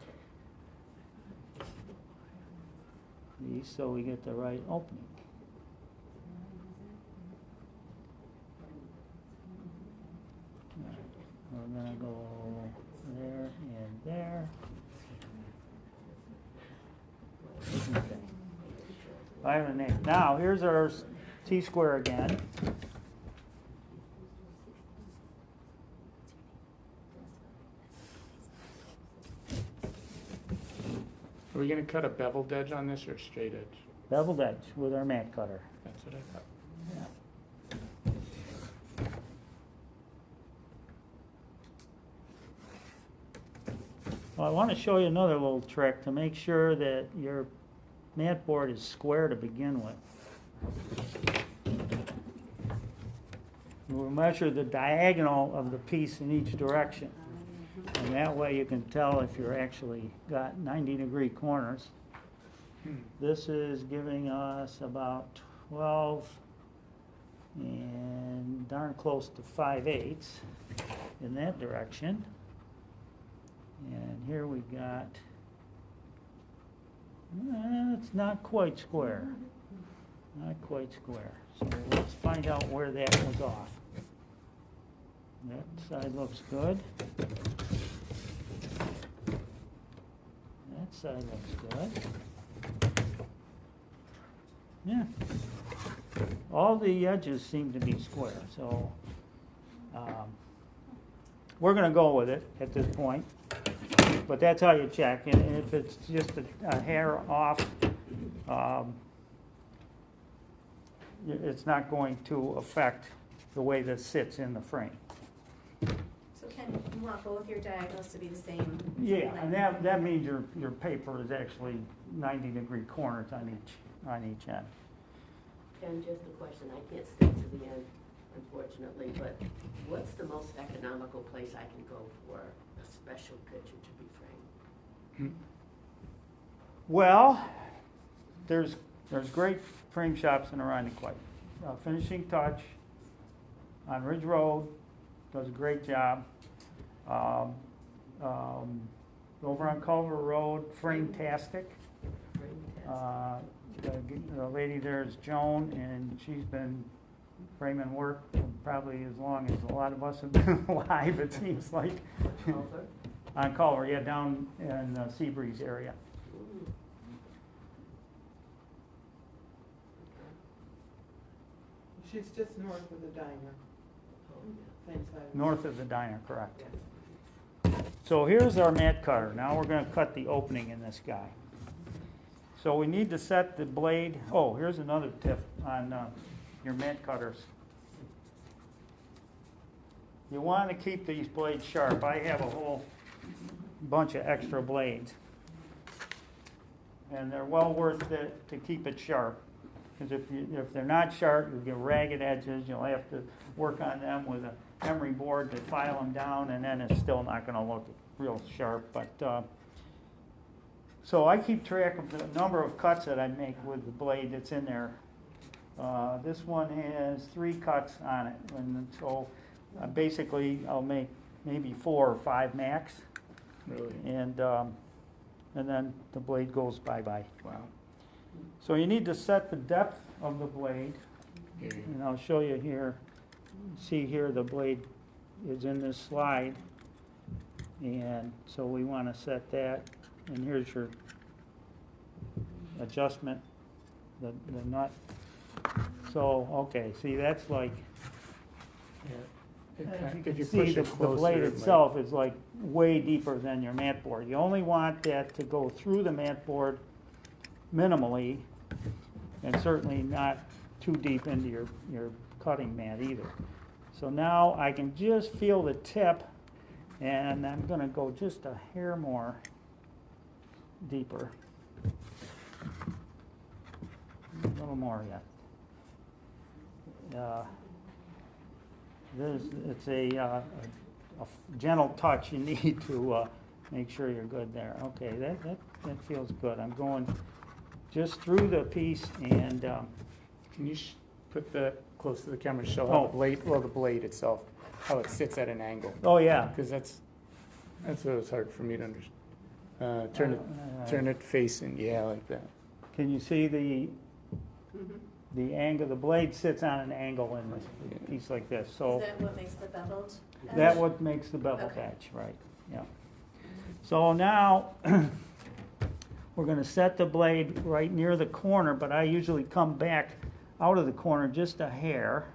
these so we get the right opening. We're going to go there and there. 5 1/8. Now here's our T-square again. Are we gonna cut a beveled edge on this or straight edge? Beveled edge with our mat cutter. That's what I thought. Well, I want to show you another little trick to make sure that your mat board is square to begin with. We'll measure the diagonal of the piece in each direction. And that way you can tell if you're actually got 90-degree corners. This is giving us about 12 and darn close to 5/8 in that direction. And here we got, it's not quite square. Not quite square. So let's find out where that was off. That side looks good. That side looks good. Yeah. All the edges seem to be square, so we're going to go with it at this point. But that's how you check. And if it's just a hair off, it's not going to affect the way this sits in the frame. So Ken, you want both your diagonals to be the same? Yeah, and that means your paper is actually 90-degree corners on each end. And just a question, I can't stick to the end, unfortunately, but what's the most economical place I can go for a special picture to be framed? Well, there's great frame shops in Irondequoit. Finishing Touch on Ridge Road does a great job. Over on Culver Road, Frame-tastic. The lady there is Joan, and she's been framing work probably as long as a lot of us have been alive, it seems like. On Culver, yeah, down in the Seabreeze area. She's just north of the diner. Same side. North of the diner, correct. So here's our mat cutter. Now we're going to cut the opening in this guy. So we need to set the blade. Oh, here's another tip on your mat cutters. You want to keep these blades sharp. I have a whole bunch of extra blades. And they're well worth it to keep it sharp. Because if they're not sharp, you'll get ragged edges. You'll have to work on them with an emery board to file them down, and then it's still not going to look real sharp. But so I keep track of the number of cuts that I make with the blade that's in there. This one has 3 cuts on it, and so basically I'll make maybe 4 or 5 max. Really? And then the blade goes bye-bye. Wow. So you need to set the depth of the blade, Here you and I'll show you here. See here, the blade is in this slide, and so we want to set that. And here's your adjustment, the nut So, okay, see, that's like, If you you can push see it the closer, blade it might- itself is like way deeper than your mat board. You only want that to go through the mat board minimally, and certainly not too deep into your cutting mat either. So now I can just feel the tip, and I'm gonna go just a hair more deeper. A little more yet. It's a gentle touch you need to make sure you're good there. Okay, that feels good. I'm going just through the piece and Can you put the, close to the camera, show Oh. how the blade itself, how it sits at an angle? oh yeah. Because that's what was hard for me to understand. Turn it facing, yeah, like that. Can you see the angle? The blade sits on an angle in this piece like this. So Is that what makes the beveled edge? that what makes the bevel Okay. edge, right? Yeah. So now we're going to set the blade right near the corner, but I usually come back out of the corner just a hair.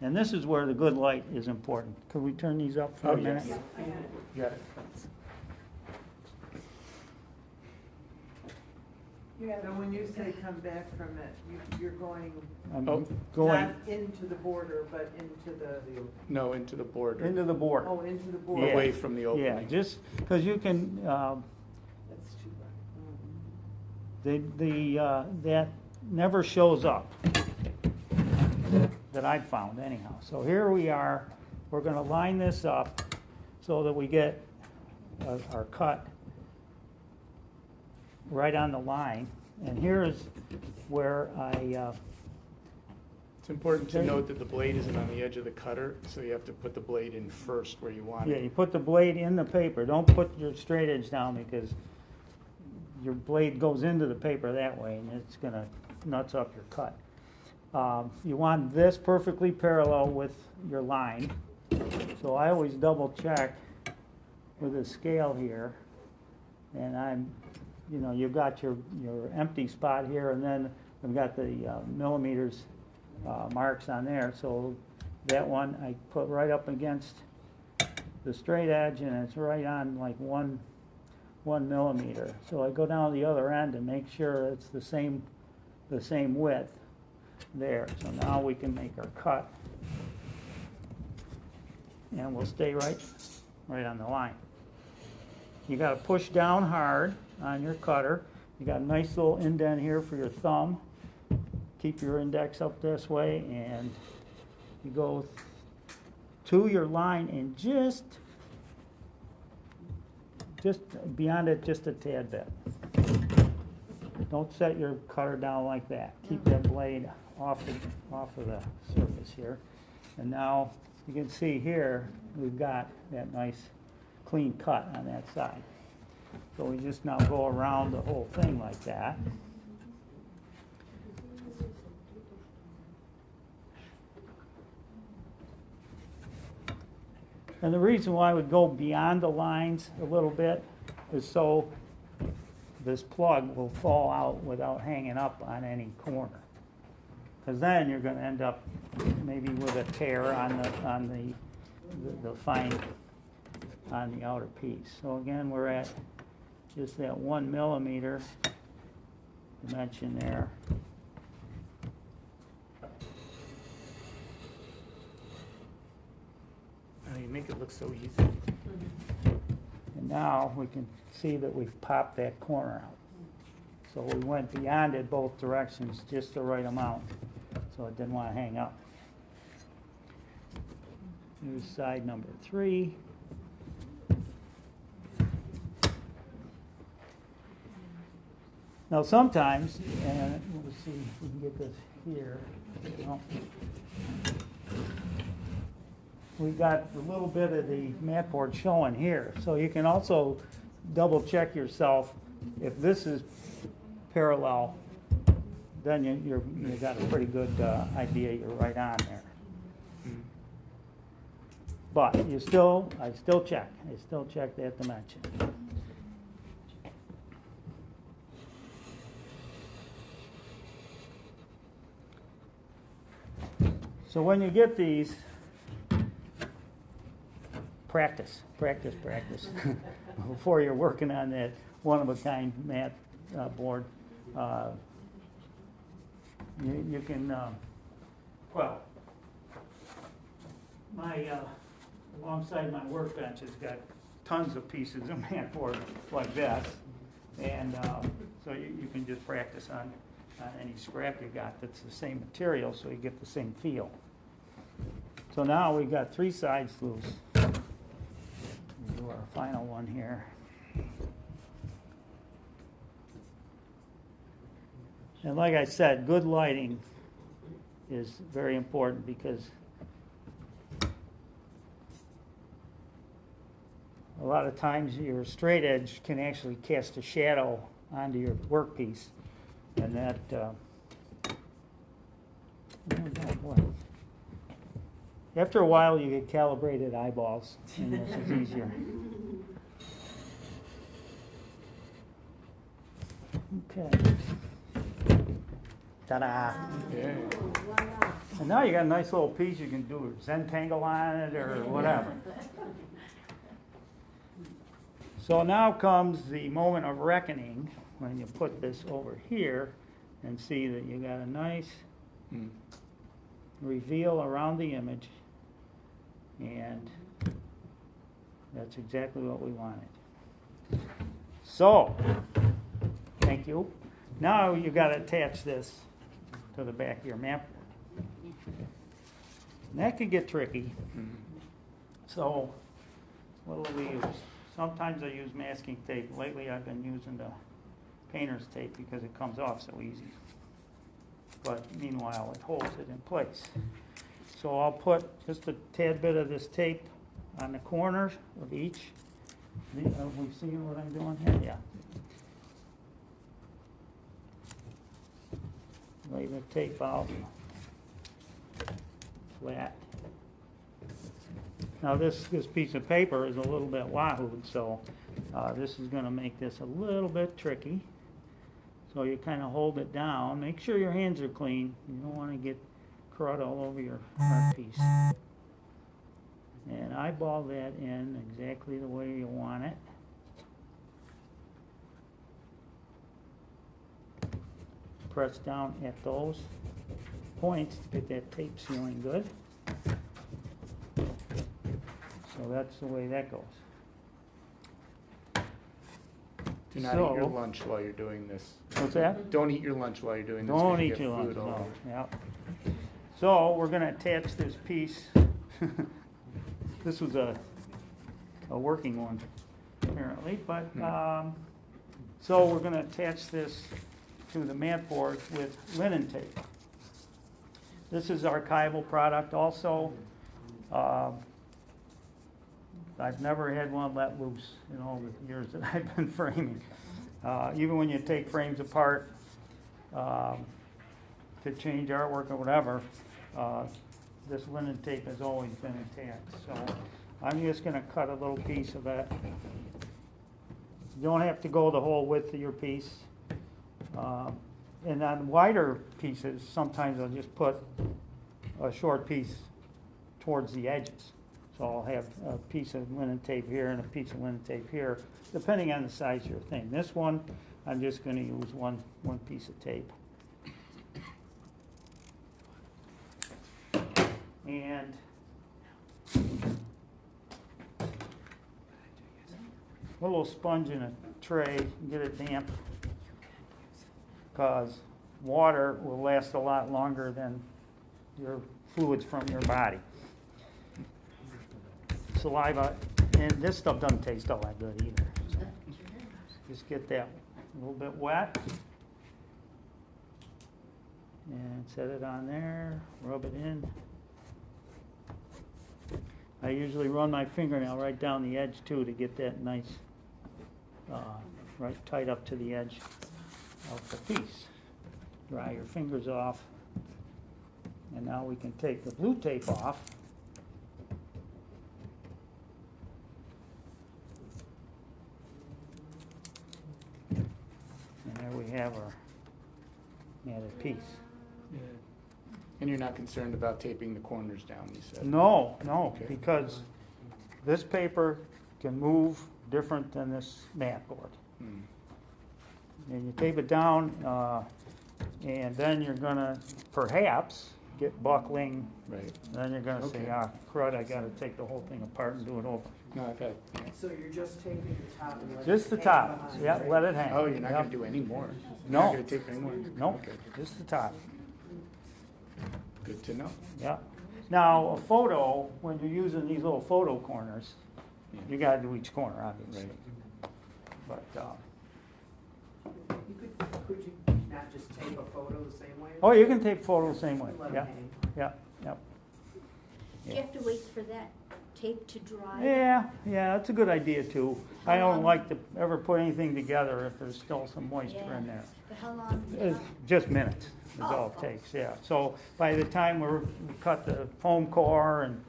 And this is where the good light is important. Could we turn these up for a minute? Yes. You got it. So when you say come back from it, you're going I'm Oh. going not into the border, but into the, No, into the border. into the border. oh, into the border. Yeah. Away from the Yeah, opening. just because you can, That's too bad. that never shows up, that I've found anyhow. So here we are, we're gonna line this up so that we get our cut right on the line. And here's where It's important to note that the blade isn't on the edge of the cutter, so you have to put the blade in first where you want yeah, it. you put the blade in the paper. Don't put your straight edge down because your blade goes into the paper that way and it's gonna nuts up your cut. You want this perfectly parallel with your line. So I always double check with a scale here. And you've got your empty spot here, and then I've got the millimeters marks on there. So that one I put right up against the straight edge, and it's right on like one millimeter. So I go down the other end and make sure it's the same width there. So now we can make our cut, and we'll stay right on the line. You got to push down hard on your cutter. You got a nice little indent here for your thumb. Keep your index up this way, and you go to your line and just beyond it just a tad bit. Don't set your cutter down like that. Keep that blade off of the surface here. And now you can see here we've got that nice clean cut on that side. So we just now go around the whole thing like that. And the reason why we go beyond the lines a little bit is so this plug will fall out without hanging up on any corner. Because then you're going to end up maybe with a tear on the fine on the outer piece. So again, we're at just that 1 millimeter dimension there. You make it look so easy. And now we can see that we've popped that corner out. So we went beyond it both directions, just the right amount, so it didn't want to hang up. Here's side number 3. Now sometimes, and we'll see if we can get this here. No. We got a little bit of the mat board showing here, so you can also double check yourself. If this is parallel, then you got a pretty good idea you're right on there. But I still check that dimension. So when you get these, practice before you're working on that one-of-a-kind mat board. You can, well, my alongside my workbench has got tons of pieces of mat board like this, and so you can just practice on any scrap you got that's the same material, so you get the same feel. So now we've got 3 sides loose. We'll do our final one here. And like I said, good lighting is very important because a lot of times your straight edge can actually cast a shadow onto your workpiece, and that after a while you get calibrated eyeballs, and this is easier. Okay. Ta-da! Yeah. And now you got a nice little piece you can do a Zentangle on it or whatever. So now comes the moment of reckoning when you put this over here and see that you got a nice reveal around the image, and that's exactly what we wanted. So, thank you. Now you got to attach this to the back of your map. And that could get tricky. So, what do we use? Sometimes I use masking tape. Lately I've been using the painter's tape because it comes off so easy. But meanwhile it holds it in place. So I'll put just a tad bit of this tape on the corners of each. Have we seen what I'm doing here? Yeah. Lay the tape out flat. Now this piece of paper is a little bit wahooed, so this is going to make this a little bit tricky. So you kind of hold it down. Make sure your hands are clean. You don't want to get crud all over your art piece. And eyeball that in exactly the way you want it. Press down at those points to get that tape sealing good. So that's the way that goes. Do not eat your lunch while you're doing this. What's that? Don't eat your lunch while you're doing this. Don't eat your lunch, no. Yep. So we're going to attach this piece. This was a working one, apparently. But so we're going to attach this to the mat board with linen tape. This is archival product also. I've never had one let loose in all the years that I've been framing. Even when you take frames apart to change artwork or whatever, this linen tape has always been intact. So I'm just going to cut a little piece of that. You don't have to go the whole width of your piece. And on wider pieces, sometimes I'll just put a short piece towards the edges. So I'll have a piece of linen tape here and a piece of linen tape here, depending on the size of your thing. This one, I'm just going to use one piece of tape. And a little sponge in a tray and get it damp, because water will last a lot longer than your fluids from your body. Saliva, and this stuff doesn't taste all that good either. So just get that a little bit wet and set it on there, rub it in. I usually run my fingernail right down the edge too to get that nice, right tight up to the edge of the piece. Dry your fingers off, and now we can take the blue tape off. And there we have our matted piece. And you're not concerned about taping the corners down, you said? No, no, Okay. because this paper can move different than this mat board. Hmm. And you tape it down, and then you're gonna perhaps get buckling. Right. Then you're gonna say, Okay. ah, crud, I gotta take the whole thing apart and do it over. No, I've had, So you're just taping the top and letting Just it the hang top, behind, yeah, right? let it hang. oh, you're not Yep. gonna do any more? You're No. not gonna tape any more? No, Okay. just the top, Good to know. yeah. Now, a photo, when you're using these little photo corners, Yeah. you gotta do each corner, obviously. Right. But, Could you not just tape a photo the same way? oh, you can take photo the same way, Let it yeah, hang. yeah, yeah. Do you have to wait for that tape to dry? Yeah, yeah, that's a good idea too. I don't like to ever put anything together if there's still some moisture in there. But how long? It's just minutes is all it takes, yeah. So by the time we cut the foam core and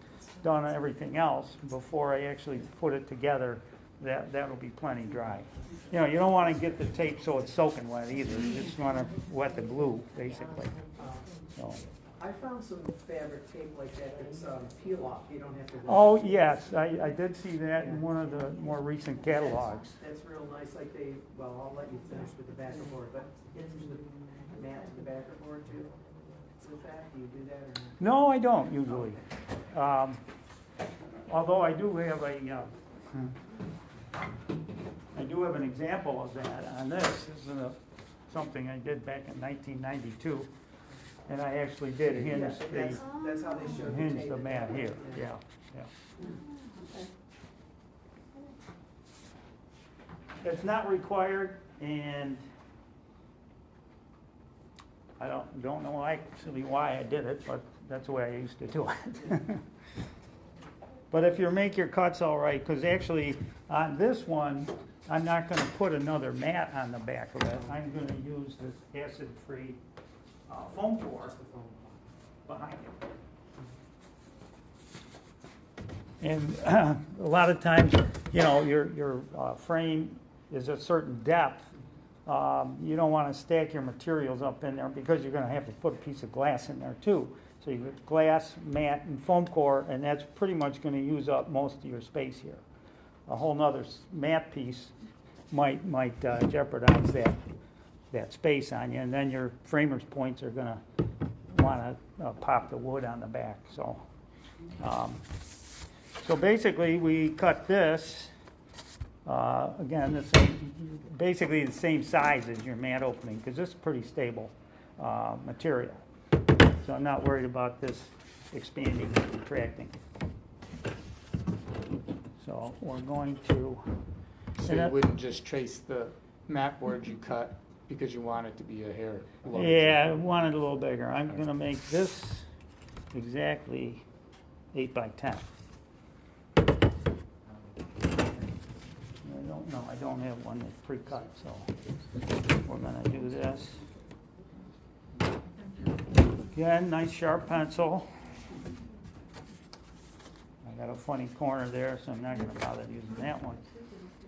done everything else, before I actually put it together, that'll be plenty dry. You know, you don't want to get the tape so it's soaking wet either. You just want to wet the glue, basically. So. I found some fabric tape like that that's peel off, you don't have to. Oh, yes, I did see that in one of the more recent catalogs. That's real nice, like they, well, I'll let you finish with the backer board, but hinge the mat to the backer board too? With that, do you do that or not? No, I don't usually. Although I do have I do have an example of that on this. This is something I did back in 1992. And I actually did hinge That's how they showed the hinge tape. the mat here, yeah, yeah. It's not required, and I don't know actually why I did it, but that's the way I used to do it. But if you make your cuts all right, because actually on this one, I'm not going to put another mat on the back of it. I'm going to use this acid-free foam core behind it. And a lot of times, you know, your frame is a certain depth. You don't want to stack your materials up in there because you're going to have to put a piece of glass in there too. So you've got glass, mat, and foam core, and that's pretty much going to use up most of your space here. A whole nother mat piece might jeopardize that space on you, and then your framer's points are going to want to pop the wood on the back. So, so basically, we cut this. Again, basically the same size as your mat opening, because this is pretty stable material. So I'm not worried about this expanding and contracting. So we're going to. So you wouldn't just trace the mat board you cut because you want it to be a hair larger? Yeah, I want it a little bigger. I'm going to make this exactly 8 by 10. I don't know. I don't have one that's pre-cut, so we're going to do this. Again, nice sharp pencil. I got a funny corner there, so I'm not going to bother using that one.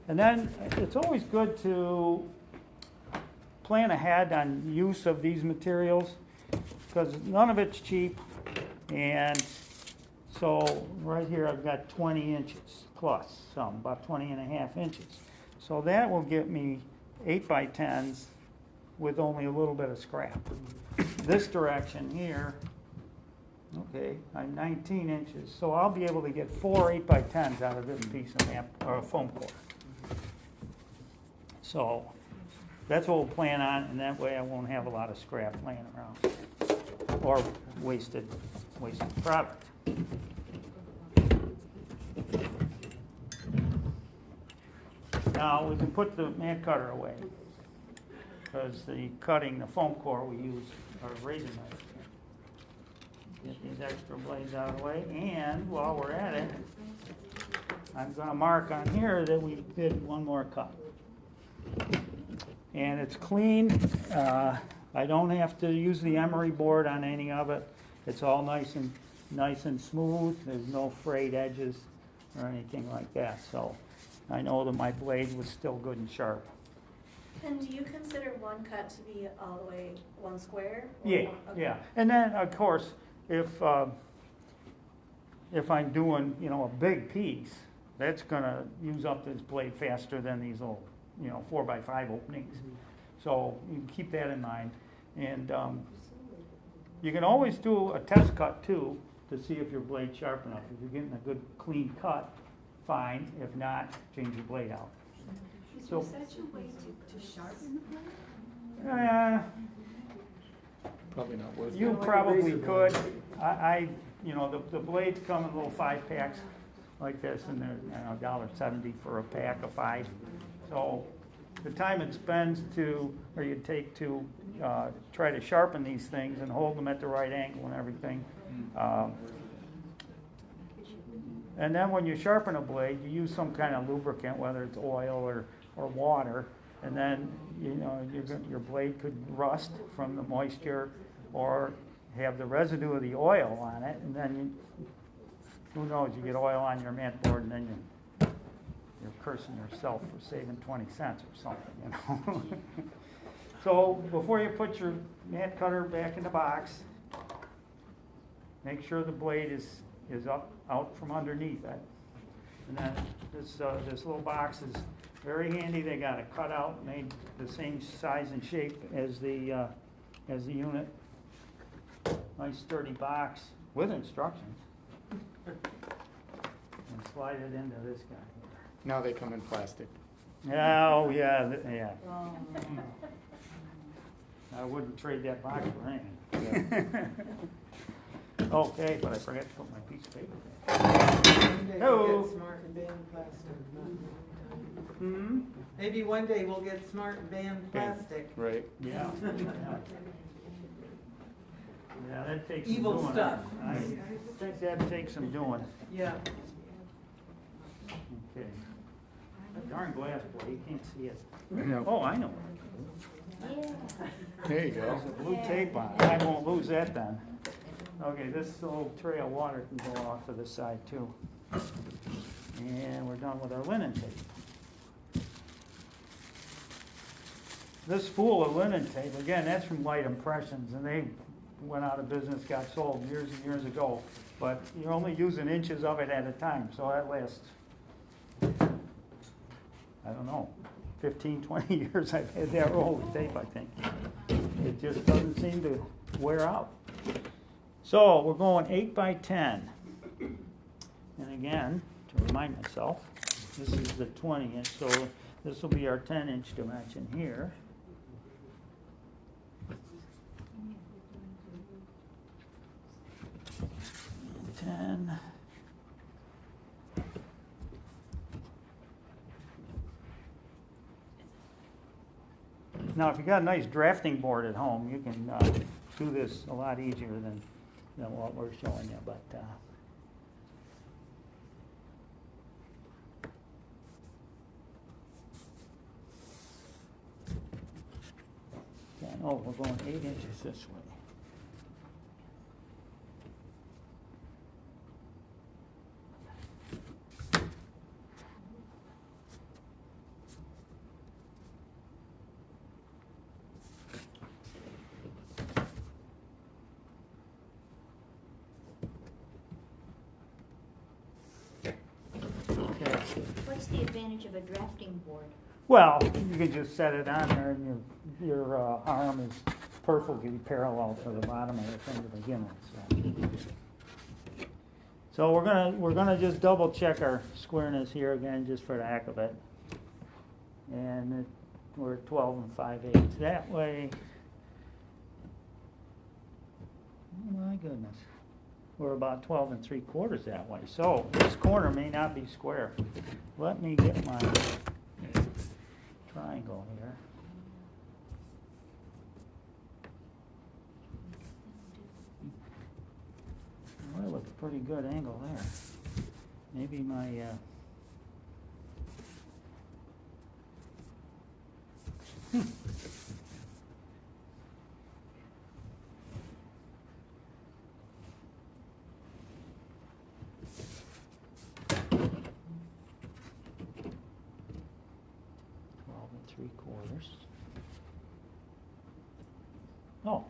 And then it's always good to plan ahead on use of these materials because none of it's cheap. And so right here I've got 20 inches plus some, about 20 and a half inches. So that will get me 8 by 10s with only a little bit of scrap. This direction here, okay, I'm 19 inches, so I'll be able to get 4 8 by 10s out of this piece of foam core. So that's what we'll plan on, and that way I won't have a lot of scrap laying around or wasted product. Now we can put the mat cutter away because the foam core we use our razor knife. Get these extra blades out of the way, and while we're at it, I'm going to mark on here that we did one more cut. And it's clean. I don't have to use the emery board on any of it. It's all nice and smooth. There's no frayed edges or anything like that. So I know that my blade was still good and sharp. And do you consider one cut to be all the way one square? or Yeah, one- okay. yeah. And then, of course, if I'm doing, you know, a big piece, that's gonna use up this blade faster than these little, you know, 4x5 openings. So you can keep that in mind. And you can always do a test cut too, to see if your blade's sharp enough. If you're getting a good clean cut, fine. If not, change your blade out. Is So- there such a way to sharpen the blade? Probably not worth it. You probably could. You know, the blades come in little 5-packs like this, and they're, I don't know, $1.70 for a pack of 5. So the time it spends or you take to try to sharpen these things and hold them at the right angle and everything. And then when you sharpen a blade, you use some kind of lubricant, whether it's oil or water, and then, you know, your blade could rust from the moisture or have the residue of the oil on it, and then who knows, you get oil on your mat board, and then you're cursing yourself for saving 20 cents or something, you know. So before you put your mat cutter back in the box, make sure the blade is out from underneath it. And then this little box is very handy. They got a cutout made the same size and shape as the unit. Nice sturdy box with instructions. And slide it into this guy. Now they come in plastic. Oh, yeah, yeah. I wouldn't trade that box for anything. Okay, but I forgot to put my piece of paper back. One day we'll get smart and ban plastic. Maybe one day we'll get smart and ban plastic. Right. Yeah. Yeah, that takes some Evil doing. stuff. I think that takes some doing. Yeah. Okay. That darn glass plate, you can't see it. No. Oh, I know. There you go. There's a blue tape on it. I won't lose that then. Okay, this little tray of water can go off to the side too. And we're done with our linen tape. This spool of linen tape, again, that's from Light Impressions, and they went out of business, got sold years and years ago. But you're only using inches of it at a time, so that lasts, I don't know, 15, 20 years I've had that roll of tape, I think. It just doesn't seem to wear out. So we're going 8x10. And again, to remind myself, this is the 20-inch, so this will be our 10-inch dimension here. 10. Now, if you got a nice drafting board at home, you can do this a lot easier than what we're showing you. But oh, we're going 8 inches this way. What's the advantage of a drafting board? Well, you can just set it on there, and your arm is perfectly parallel to the bottom of the thing to begin with. So we're gonna just double check our squareness here again, just for the heck of it. And we're at 12 5/8 that way. Oh my goodness. We're about 12 3/4 that way. So this corner may not be square. Let me get my triangle here. Well, that looks a pretty good angle there. Maybe my Oh,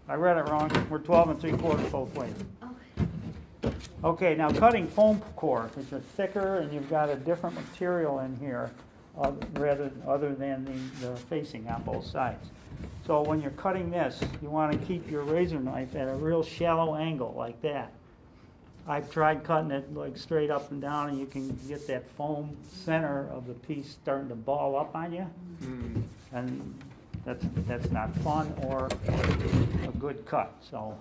I read it wrong. We're 12 3/4 both ways. Okay, now cutting foam core, which are thicker and you've got a different material in here other than the facing on both sides. So when you're cutting this, you want to keep your razor knife at a real shallow angle like that. I've tried cutting it like straight up and down, and you can get that foam center of the piece starting to ball up on you. And that's not fun or a good cut. So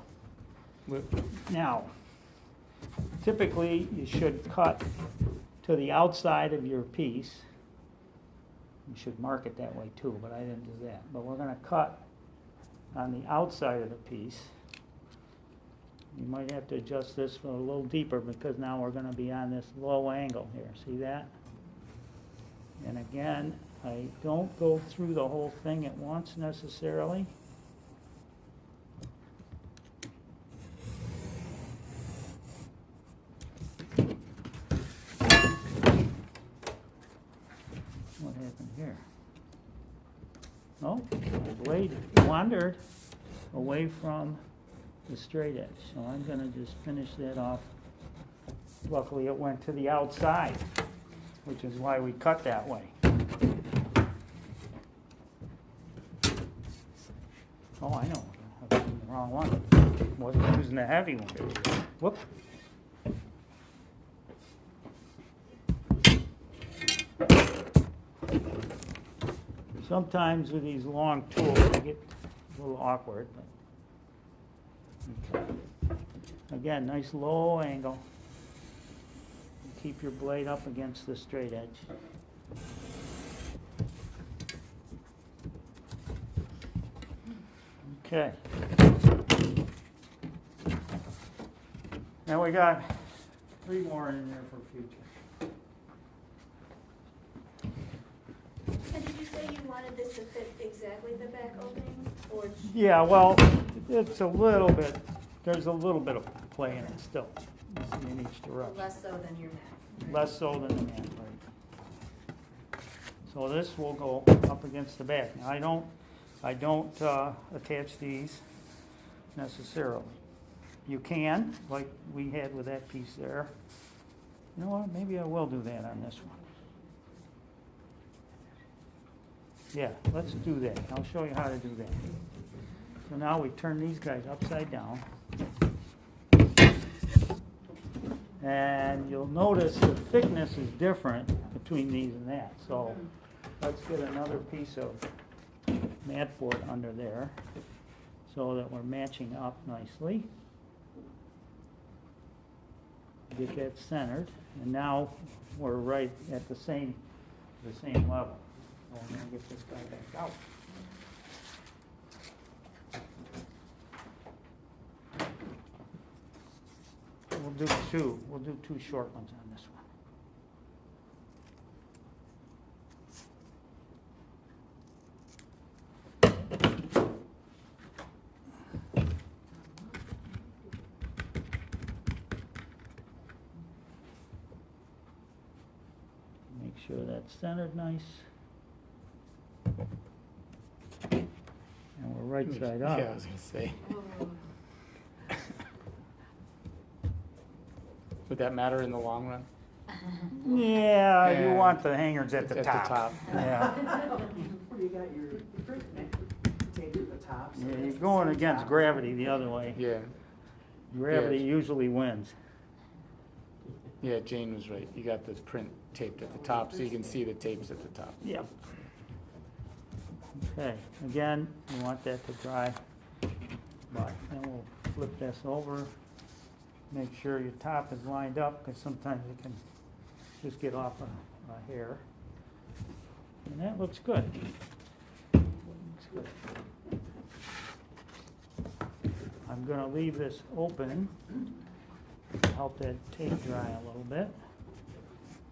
now, typically you should cut to the outside of your piece. You should mark it that way too, but I didn't do that. But we're going to cut on the outside of the piece. You might have to adjust this a little deeper because now we're going to be on this low angle here. See that? And again, I don't go through the whole thing at once necessarily. What happened here? Oh, the blade wandered away from the straight edge. So I'm going to just finish that off. Luckily it went to the outside, which is why we cut that way. Oh, I know. I was using the wrong one. Wasn't using the heavy one. Whoop. Sometimes with these long tools they get a little awkward. But okay. Again, nice low angle. Keep your blade up against the straight edge. Okay. Now we got 3 more in there for future. And did you say you wanted this to fit exactly the back opening, or? Yeah, well, it's a little bit, there's a little bit of play in it still. In each direction. Less so than your mat. Less so than the mat, right. So this will go up against the back. Now I don't attach these necessarily. You can, like we had with that piece there. You know what, maybe I will do that on this one. Yeah, let's do that. I'll show you how to do that. So now we turn these guys upside down. And you'll notice the thickness is different between these and that. So let's get another piece of mat board under there so that we're matching up nicely. Get that centered, and now we're right at the same level. So I'm going to get this guy back out. We'll do 2 short ones on this one. Make sure that's centered nice. And we're right side up. Yeah, I was going to say. Would that matter in the long run? Yeah, you want the hangers at the top. Yeah. You got your tape at the top. So Yeah, you're going against gravity the other way. Yeah. Gravity usually wins. Yeah, Jane was right. You got the print taped at the top, so you can see the tapes at the top. Yep. Okay, again, you want that to dry, but then we'll flip this over. Make sure your top is lined up, because sometimes it can just get off a hair. And that looks good. Looks good. I'm going to leave this open to help that tape dry a little bit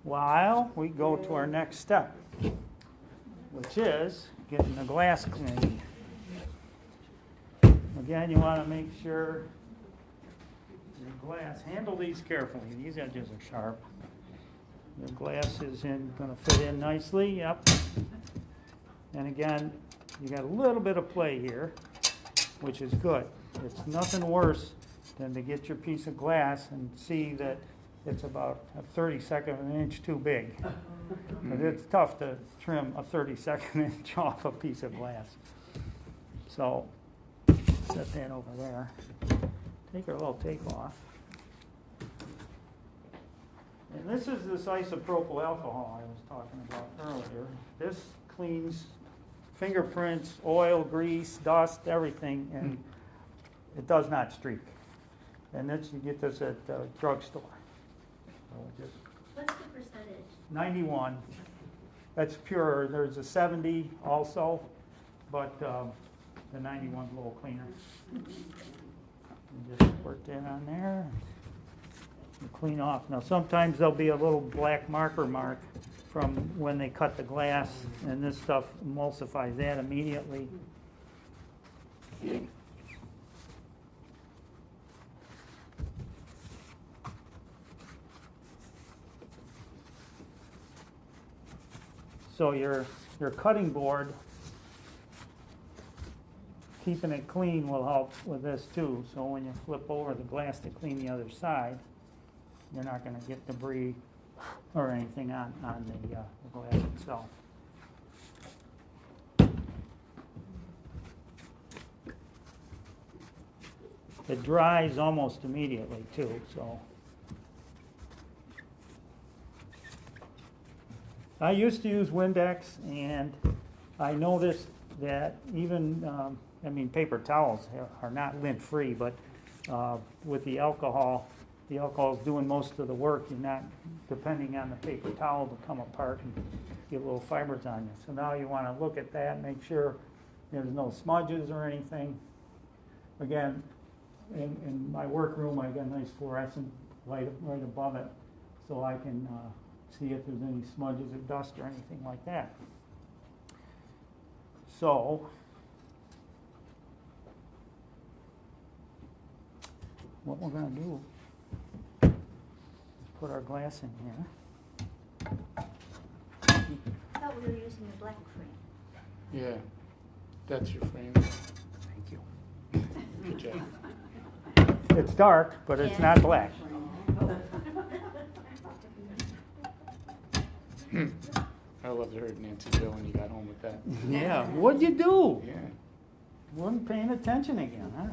while we go to our next step, which is getting the glass cleaned. Again, you want to make sure your glass, handle these carefully. These edges are sharp. Your glass is going to fit in nicely, yep. And again, you got a little bit of play here. which is good. It's nothing worse than to get your piece of glass and see that it's about a 32nd of an inch too big. But it's tough to trim a 32nd inch off a piece of glass. So set that over there. Take our little tape off. And this is this isopropyl alcohol I was talking about earlier. This cleans fingerprints, oil, grease, dust, everything, and it does not streak. And this, you get this at the drugstore. So just What's the percentage? 91. That's pure. There's a 70 also, but the 91 is a little cleaner. You just put that on there and clean off. Now sometimes there'll be a little black marker mark from when they cut the glass, and this stuff emulsifies that immediately. So your cutting board, keeping it clean will help with this too. So when you flip over the glass to clean the other side, you're not going to get debris or anything on the glass itself. It dries almost immediately too, so. I used to use Windex, and I noticed that even, paper towels are not lint-free, but with the alcohol is doing most of the work. You're not depending on the paper towel to come apart and get little fibers on you. So now you want to look at that, make sure there's no smudges or anything. Again, in my workroom, I got a nice fluorescent light right above it, so I can see if there's any smudges or dust or anything like that. So, what we're going to do is put our glass in here. I thought we were using a black frame. Yeah, that's your frame. Thank you. Good job. It's dark, but it's not black. I loved heard Nancy Bill when you got home with that. Yeah, what'd you do? Yeah. Wasn't paying attention again, huh?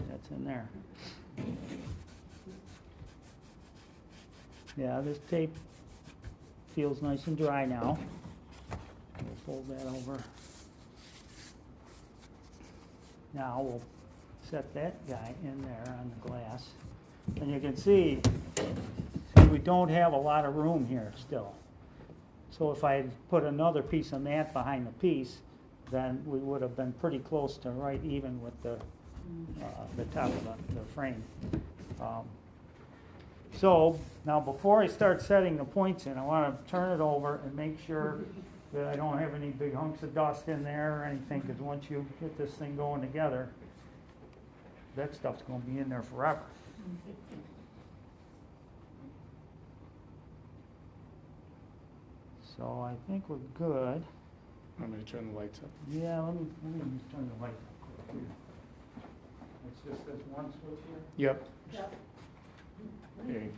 That's in there. Yeah, this tape feels nice and dry now. We'll fold that over. Now we'll set that guy in there on the glass. And you can see we don't have a lot of room here still. So if I had put another piece of mat behind the piece, then we would have been pretty close to right even with the top of the frame. So now before I start setting the points in, I want to turn it over and make sure that I don't have any big hunks of dust in there or anything, because once you get this thing going together, that stuff's going to be in there forever. So I think we're good. I'm going to turn the lights up. Yeah, let me just turn the light up quick. It's just this one switch here? Yep. Yep. There you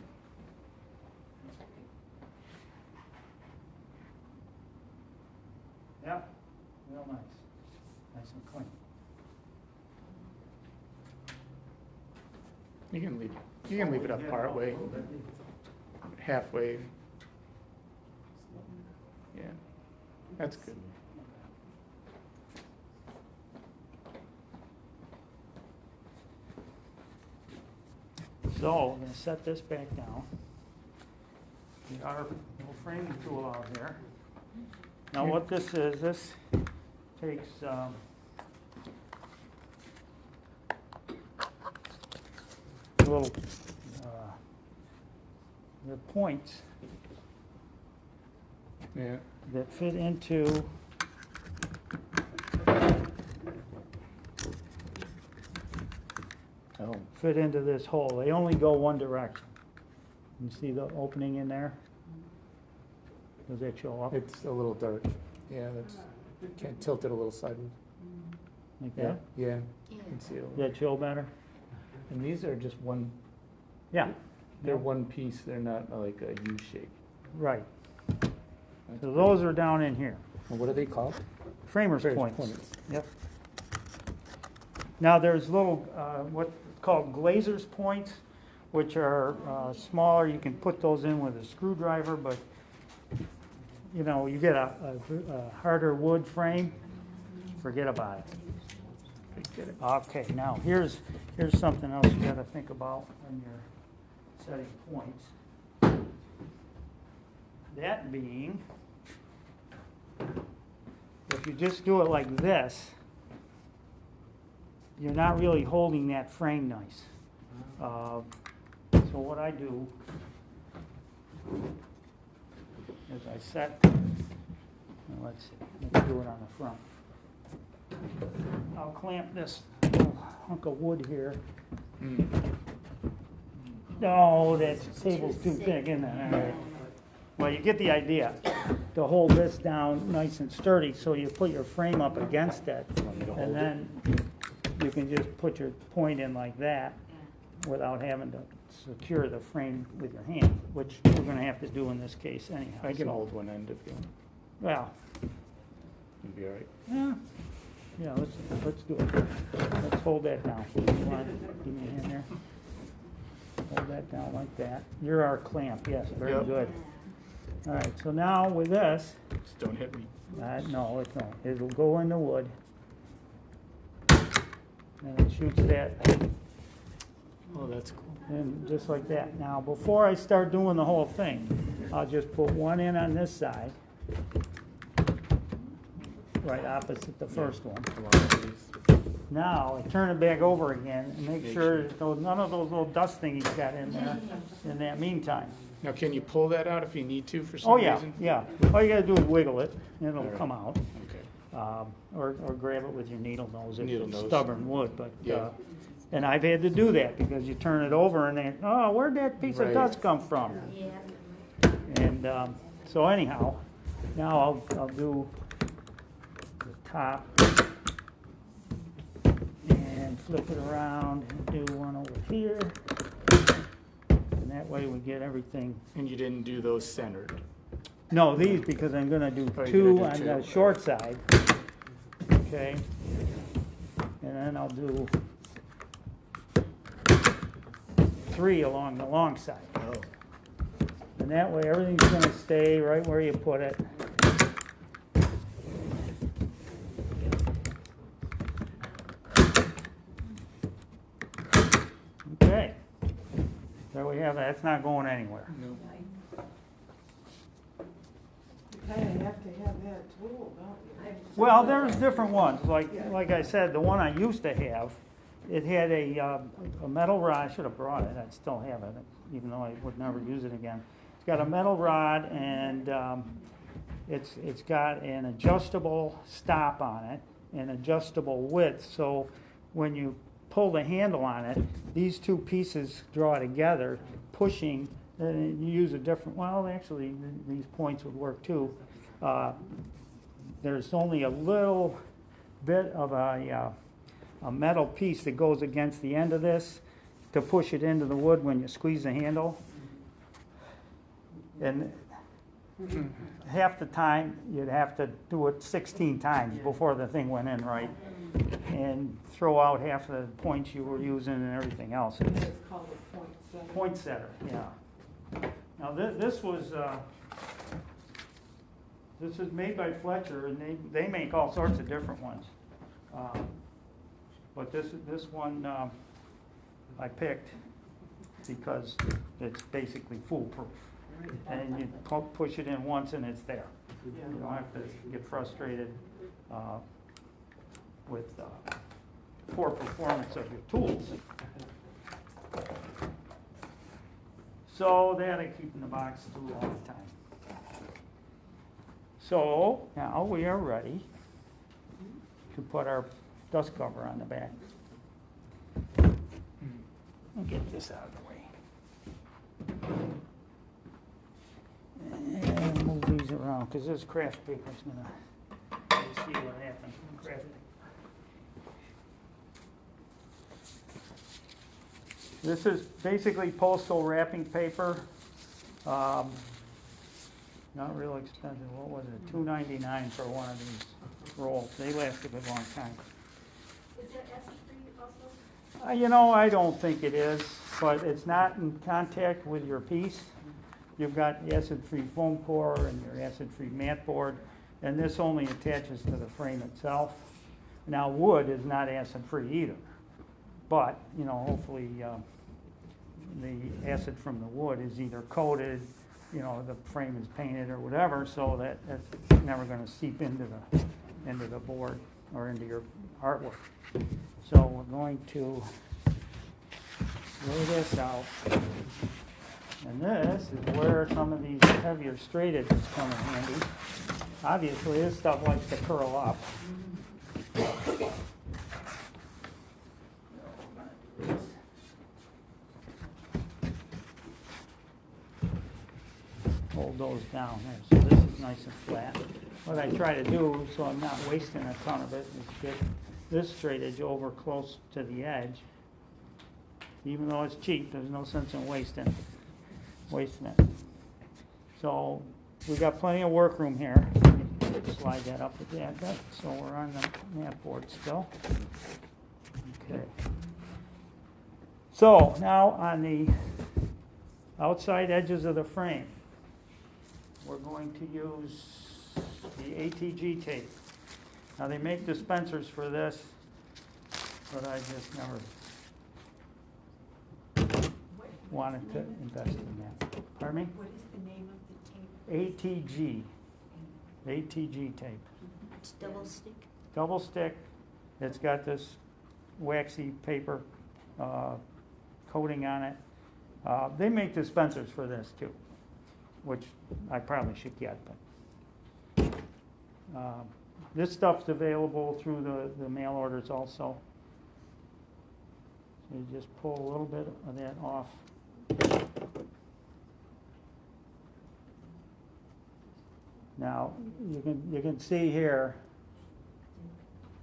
Yep, real nice. Nice and clean. You can leave it up part way, halfway. Yeah, that's good. So we're going to set this back down. We got our little framing tool out here. Now what this is, this takes little the points that fit into this hole. They only go one direction. You see the opening in there? Does that show up? It's a little dark. Yeah, that's Can't tilt it a little sideways. Like Yeah, that? yeah. Yeah. You can see it. a Does little. that show better? And these are just one, Yeah, they're one piece, they're not like a U shape. right. That's So great. those are down in here. And what are they called? Framers Framers points. points. Yep. Now, there's little, what's called glazer's points, which are smaller. You can put those in with a screwdriver, but, you know, you get a harder wood frame, forget about it. Forget it. Okay, now, here's something else you gotta think about when you're setting points. That being, if you just do it like this, you're not really holding that frame nice. So what I do is I set, well, let's do it on the front. I'll clamp this little hunk of wood here. No, that table's too thick, isn't it? All right. Well, you get the idea. To hold this down nice and sturdy, so you put your frame up against it, and then you can just put your point in like that without having to secure the frame with your hand, which we're gonna have to do in this case anyhow. I can So, hold one end if you want. well, You'll be all right. yeah, let's do it. Let's hold that down. You want, give me a hand there. Hold that down like that. You're our clamp, yes, very Yep. good. All right, so now with this, Just don't hit me. no, it won't. It'll go in the wood. And it shoots that, Oh, that's cool. and just like that. Now, before I start doing the whole thing, I'll just put one in on this side, right opposite the first one. Along with these. Now, I turn it back over again and make Make sure that none of those little dust thingies got in there in that meantime. Now, can you pull that out if you need to for some Oh, reason? yeah. All you gotta do is wiggle it, and it'll All right. come out. Okay. Or grab it with your needle nose if Needle it's nose. stubborn wood, but, Yeah. and I've had to do that, because you turn it over and then, oh, where'd that piece of Right. dust come from? Yeah. And, so anyhow, now I'll do the top and flip it around and do one over here. And that way we get everything. And you didn't do those centered? No, these, because I'm gonna do Oh, you're two gonna on do the two. short side. Okay? And then I'll do 3 along the long side. Oh. And that way, everything's gonna stay right where you put it. Okay. There we have it. That's not going anywhere. No. You kinda have to have that tool, don't you? Well, there's different ones. Like I said, the one I used to have, it had a metal rod. I should have brought it. I still have it, even though I would never use it again. It's got a metal rod, and it's got an adjustable stop on it, and adjustable width. So when you pull the handle on it, these two pieces draw together, pushing. And you use a different. Well, actually, these points would work too. There's only a little bit of a metal piece that goes against the end of this to push it into the wood when you squeeze the handle. And half the time, you'd have to do it 16 times before the thing went in right, and throw out half the points you were using and everything else. It's called a point setter. Point setter, yeah. Now, this was, this is made by Fletcher, and they make all sorts of different ones. But this one I picked because it's basically foolproof. And you push it in once and it's there. You don't have to get frustrated with poor performance of your tools. So that I keep in the box too all the time. So now we are ready to put our dust cover on the back. I'll get this out of the way. And move these around, because this craft paper is going to see what happened. Grab it. This is basically postal wrapping paper. Not real expensive. What was it? $2.99 for one of these rolls. They last a good long time. Is that acid-free also? You know, I don't think it is, but it's not in contact with your piece. You've got acid-free foam core and your acid-free mat board, and this only attaches to the frame itself. Now, wood is not acid-free either, but, you know, hopefully the acid from the wood is either coated, you know, the frame is painted or whatever, so that that's never going to seep into the board or into your artwork. So we're going to lay this out. And this is where some of these heavier straight edges come in handy. Obviously, this stuff likes to curl up. Hold those down there, so this is nice and flat. What I try to do, so I'm not wasting a ton of it, is get this straight edge over close to the edge. Even though it's cheap, there's no sense in wasting it. So we got plenty of work room here. Slide that up a bit, so we're on the mat board still. Okay. So now on the outside edges of the frame, we're going to use the ATG tape. Now they make dispensers for this, but I just never wanted to invest in that. Pardon me? What is the name of the tape? ATG. ATG tape. It's double stick. Double stick. It's got this waxy paper coating on it. They make dispensers for this too, which I probably should get, but this stuff's available through the mail orders also. So you just pull a little bit of that off. Now you can see here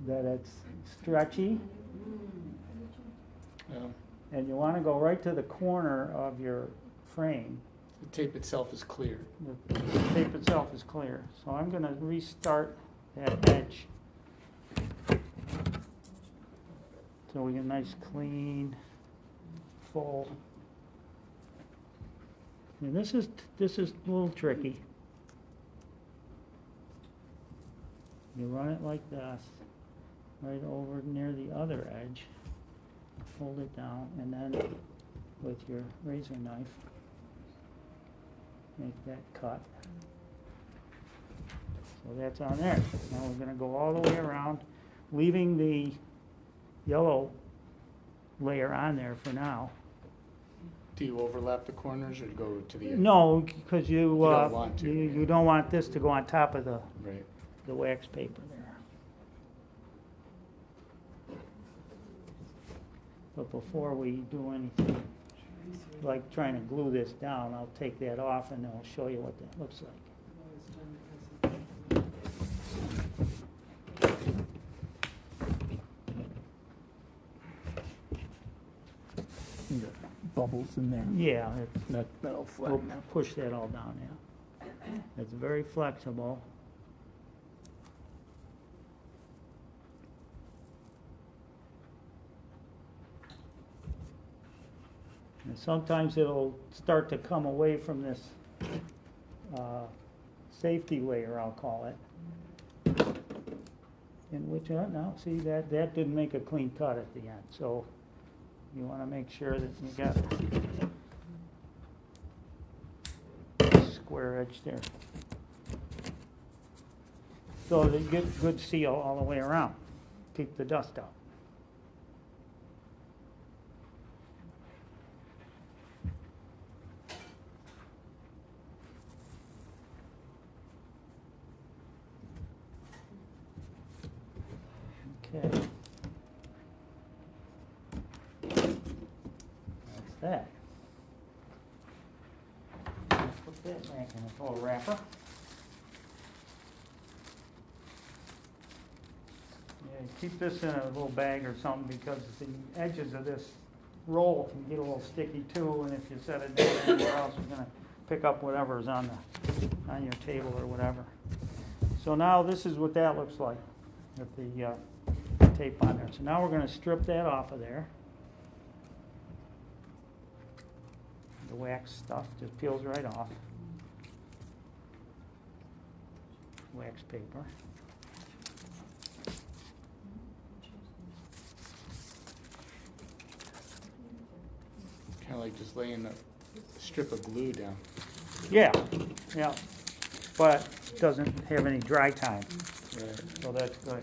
that it's stretchy, and you want to go right to the corner of your frame. The tape itself is clear. The tape itself is clear. So I'm going to restart that edge. So we get a nice clean, full. And this is a little tricky. You run it like this, right over near the other edge. Hold it down, and then with your razor knife, make that cut. So that's on there. Now we're going to go all the way around, leaving the yellow layer on there for now. Do you overlap the corners or go to the end? No, because you don't want to. You don't want this to go on top of the Right. the wax paper there. But before we do anything, like trying to glue this down, I'll take that off and I'll show you what that looks like. Bubbles in there. Yeah, That'll we'll flatten out. push that all down now. It's very flexible. And sometimes it'll start to come away from this safety layer, I'll call it. In which, now, see, that didn't make a clean cut at the end. So you want to make sure that you got a square edge there. So that you get good seal all the way around. Keep the dust out. Okay. That's that. Put that back in the little wrapper. keep this in a little bag or something because the edges of this roll can get a little sticky too, and if you set it down anywhere else, you're gonna pick up whatever's on your table or whatever. So now this is what that looks like with the tape on there. So now we're gonna strip that off of there. The wax stuff just peels right off. Wax paper. Kind of like just laying a strip of glue down. Yeah, yeah, but doesn't have any dry time, Right. so that's good.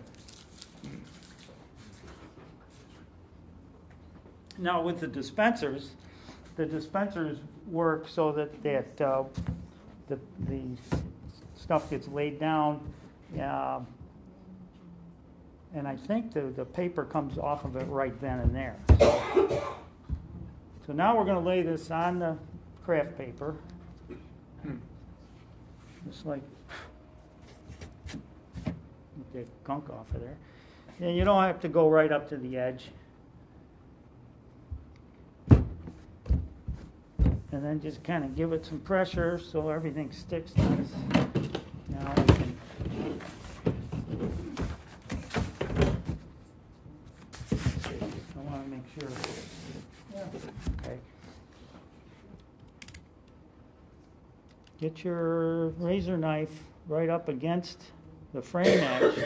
Now with the dispensers work so that the stuff gets laid down, and I think the paper comes off of it right then and there. So now we're going to lay this on the craft paper, just like get the gunk off of there. And you don't have to go right up to the edge. And then just kind of give it some pressure so everything sticks to this. Now we can I want to make sure. Yeah. Okay. Get your razor knife right up against the frame edge,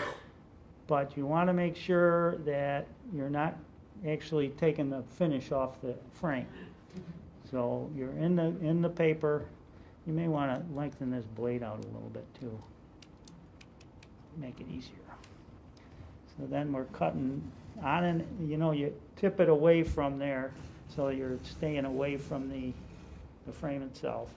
but you want to make sure that you're not actually taking the finish off the frame. So you're in the paper. You may want to lengthen this blade out a little bit too. Make it easier. So then we're cutting on, and you tip it away from there, so you're staying away from the frame itself.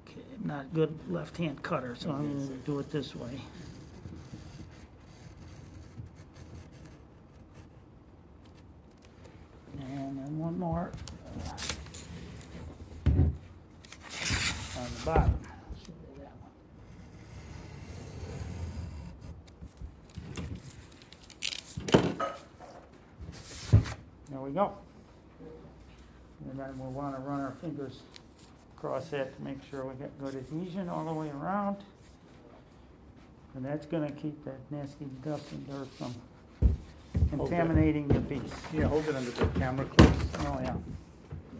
Okay, I'm not a good left-hand cutter, so I'm going to do it this way. And then one more on the bottom. Should be that one. There we go. And then we'll want to run our fingers across that to make sure we get good adhesion all the way around. And that's going to keep that nasty dust and dirt from contaminating the piece. Yeah, hold it under the camera close. Oh, yeah.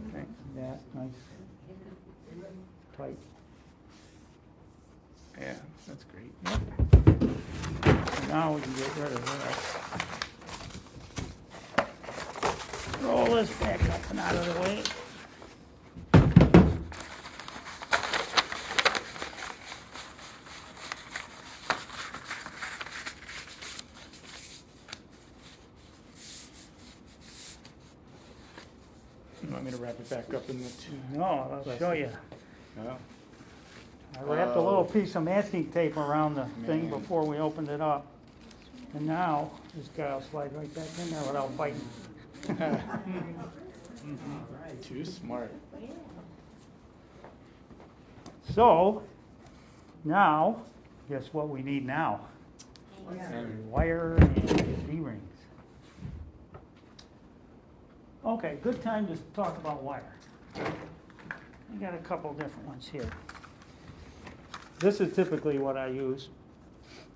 Okay, that, nice, tight. Yeah, that's great. So now we can get rid of that. Roll this back up and out of the way. You want me to wrap it back up in the two? No, I'll show you. No. I wrapped a little piece of masking tape around the thing Man. before we opened it up. And now, this guy will slide right back in there without fighting. Too smart. So, now, guess what we need now? And Wire and D-rings. Okay, good time to talk about wire. I got a couple different ones here. This is typically what I use.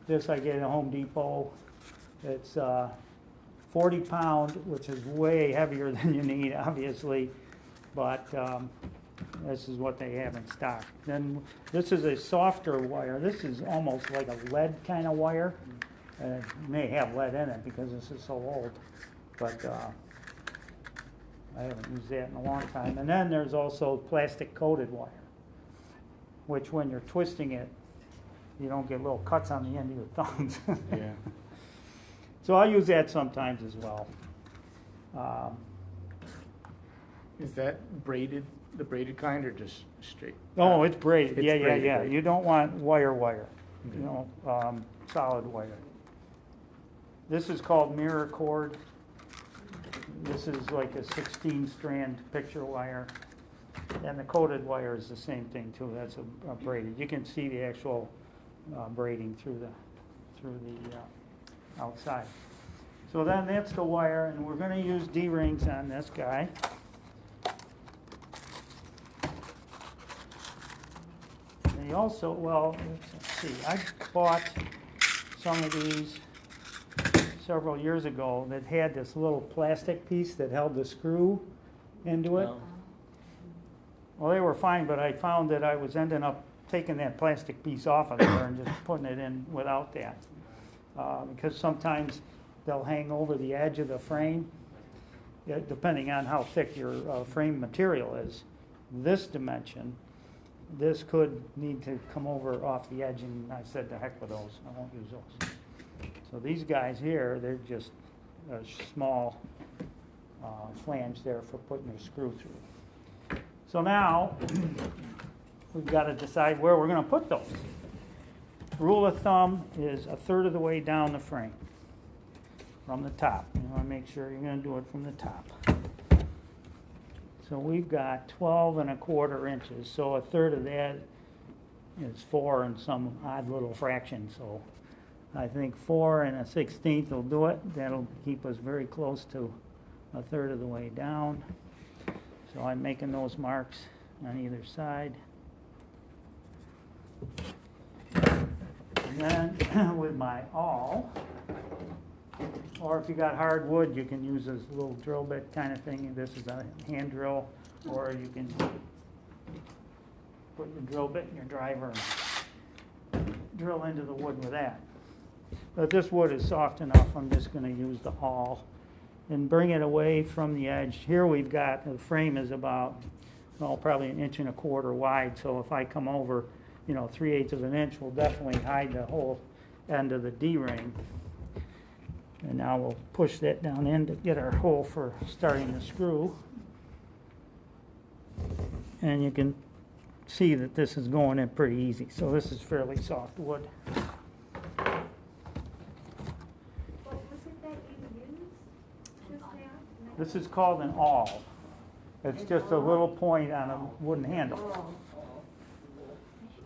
This I get at Home Depot. It's 40 pound, which is way heavier than you need, obviously, but this is what they have in stock. Then this is a softer wire. This is almost like a lead kind of wire. It may have lead in it because this is so old, but I haven't used that in a long time. And then there's also plastic coated wire, which when you're twisting it, you don't get little cuts on the end of your thumbs. yeah. So I use that sometimes as well. Is that braided, the braided kind, or just straight? Oh, it's braided. It's Yeah, braided, yeah. right? You don't want wire. Okay. Solid wire. This is called mirror cord. This is like a 16-strand picture wire. And the coated wire is the same thing too. That's a braided. You can see the actual braiding through the outside. So then that's the wire, and we're going to use D-rings on this guy. And he also, well, let's see. I bought some of these several years ago that had this little plastic piece that held the screw into it. No. Well, they were fine, but I found that I was ending up taking that plastic piece off of there and just putting it in without that. Because sometimes they'll hang over the edge of the frame, depending on how thick your frame material is. This dimension, this could need to come over off the edge, and I said, to heck with those, I won't use those. So these guys here, they're just a small flange there for putting your screw through. So now, we've got to decide where we're going to put those. Rule of thumb is 1/3 of the way down the frame from the top. You want to make sure you're going to do it from the top. So we've got 12 1/4 inches. So 1/3 of that is 4 and some odd little fraction. So I think 4 1/16 will do it. That'll keep us very close to 1/3 of the way down. So I'm making those marks on either side. And then with my awl, or if you got hardwood, you can use this little drill bit kind of thing. This is a hand drill, or you can put your drill bit in your driver and drill into the wood with that. But this wood is soft enough, I'm just going to use the awl and bring it away from the edge. Here we've got, the frame is about, well, probably 1 1/4 inches wide, so if I come over, 3/8 of an inch will definitely hide the whole end of the D-ring. And now we'll push that down in to get our hole for starting the screw. And you can see that this is going in pretty easy. So this is fairly soft wood. What was it that you used just now? This is called an awl. It's just a little point on a wooden handle.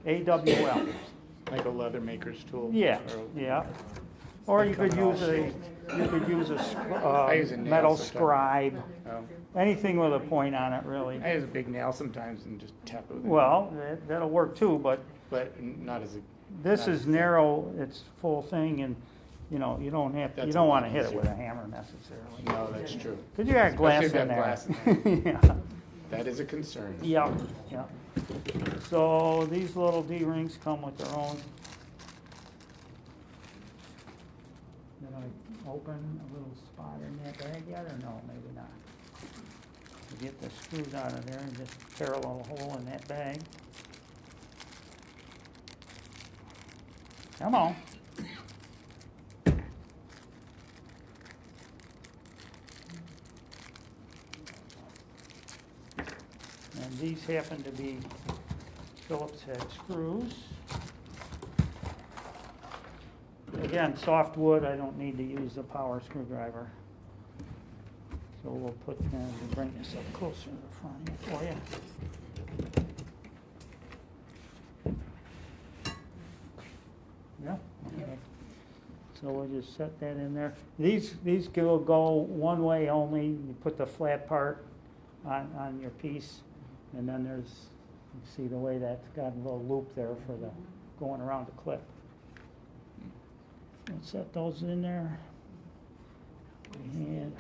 AWL. Like a leather maker's tool? Yeah, Or- yeah. Or you could use I use a a nail metal sometimes. scribe, Oh. anything with a point on it, really. I use a big nail sometimes and just tap it with it. Well, that'll work too, but But not as a. this not is as- narrow, it's full thing, and, you don't have, you That's don't a want lot to hit it easier. with a hammer necessarily. No, that's true. Because you got glass Especially in if you there. have glass in Yeah. That is a concern. Yeah, yeah. So these little D-rings come with their own. Did I open a little spot in that bag yet, or no, maybe not? To get the screws out of there and just parallel a hole in that bag. Come on. And these happen to be Phillips head screws. Again, soft wood, I don't need to use the power screwdriver. So we'll put, we'll bring this up closer to the front here for you. Yeah, okay. So we'll just set that in there. These will go one way only. You put the flat part on your piece, and then there's, you see the way that's got a little loop there for the going around the clip. We'll set those in there. And,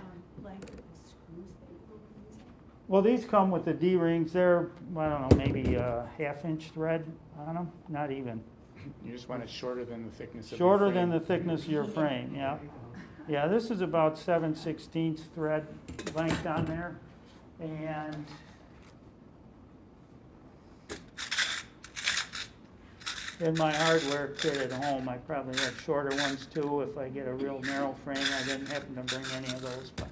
Length of the screws that you will be using? well, these come with the D-rings. They're, I don't know, maybe a 1/2 inch thread on them, not even. You just want it shorter than the thickness of your Shorter frame. than the thickness of your frame, yeah. Yeah, this is about 7/16 thread length on there. And in my hardware kit at home, I probably have shorter ones too. If I get a real narrow frame, I didn't happen to bring any of those. But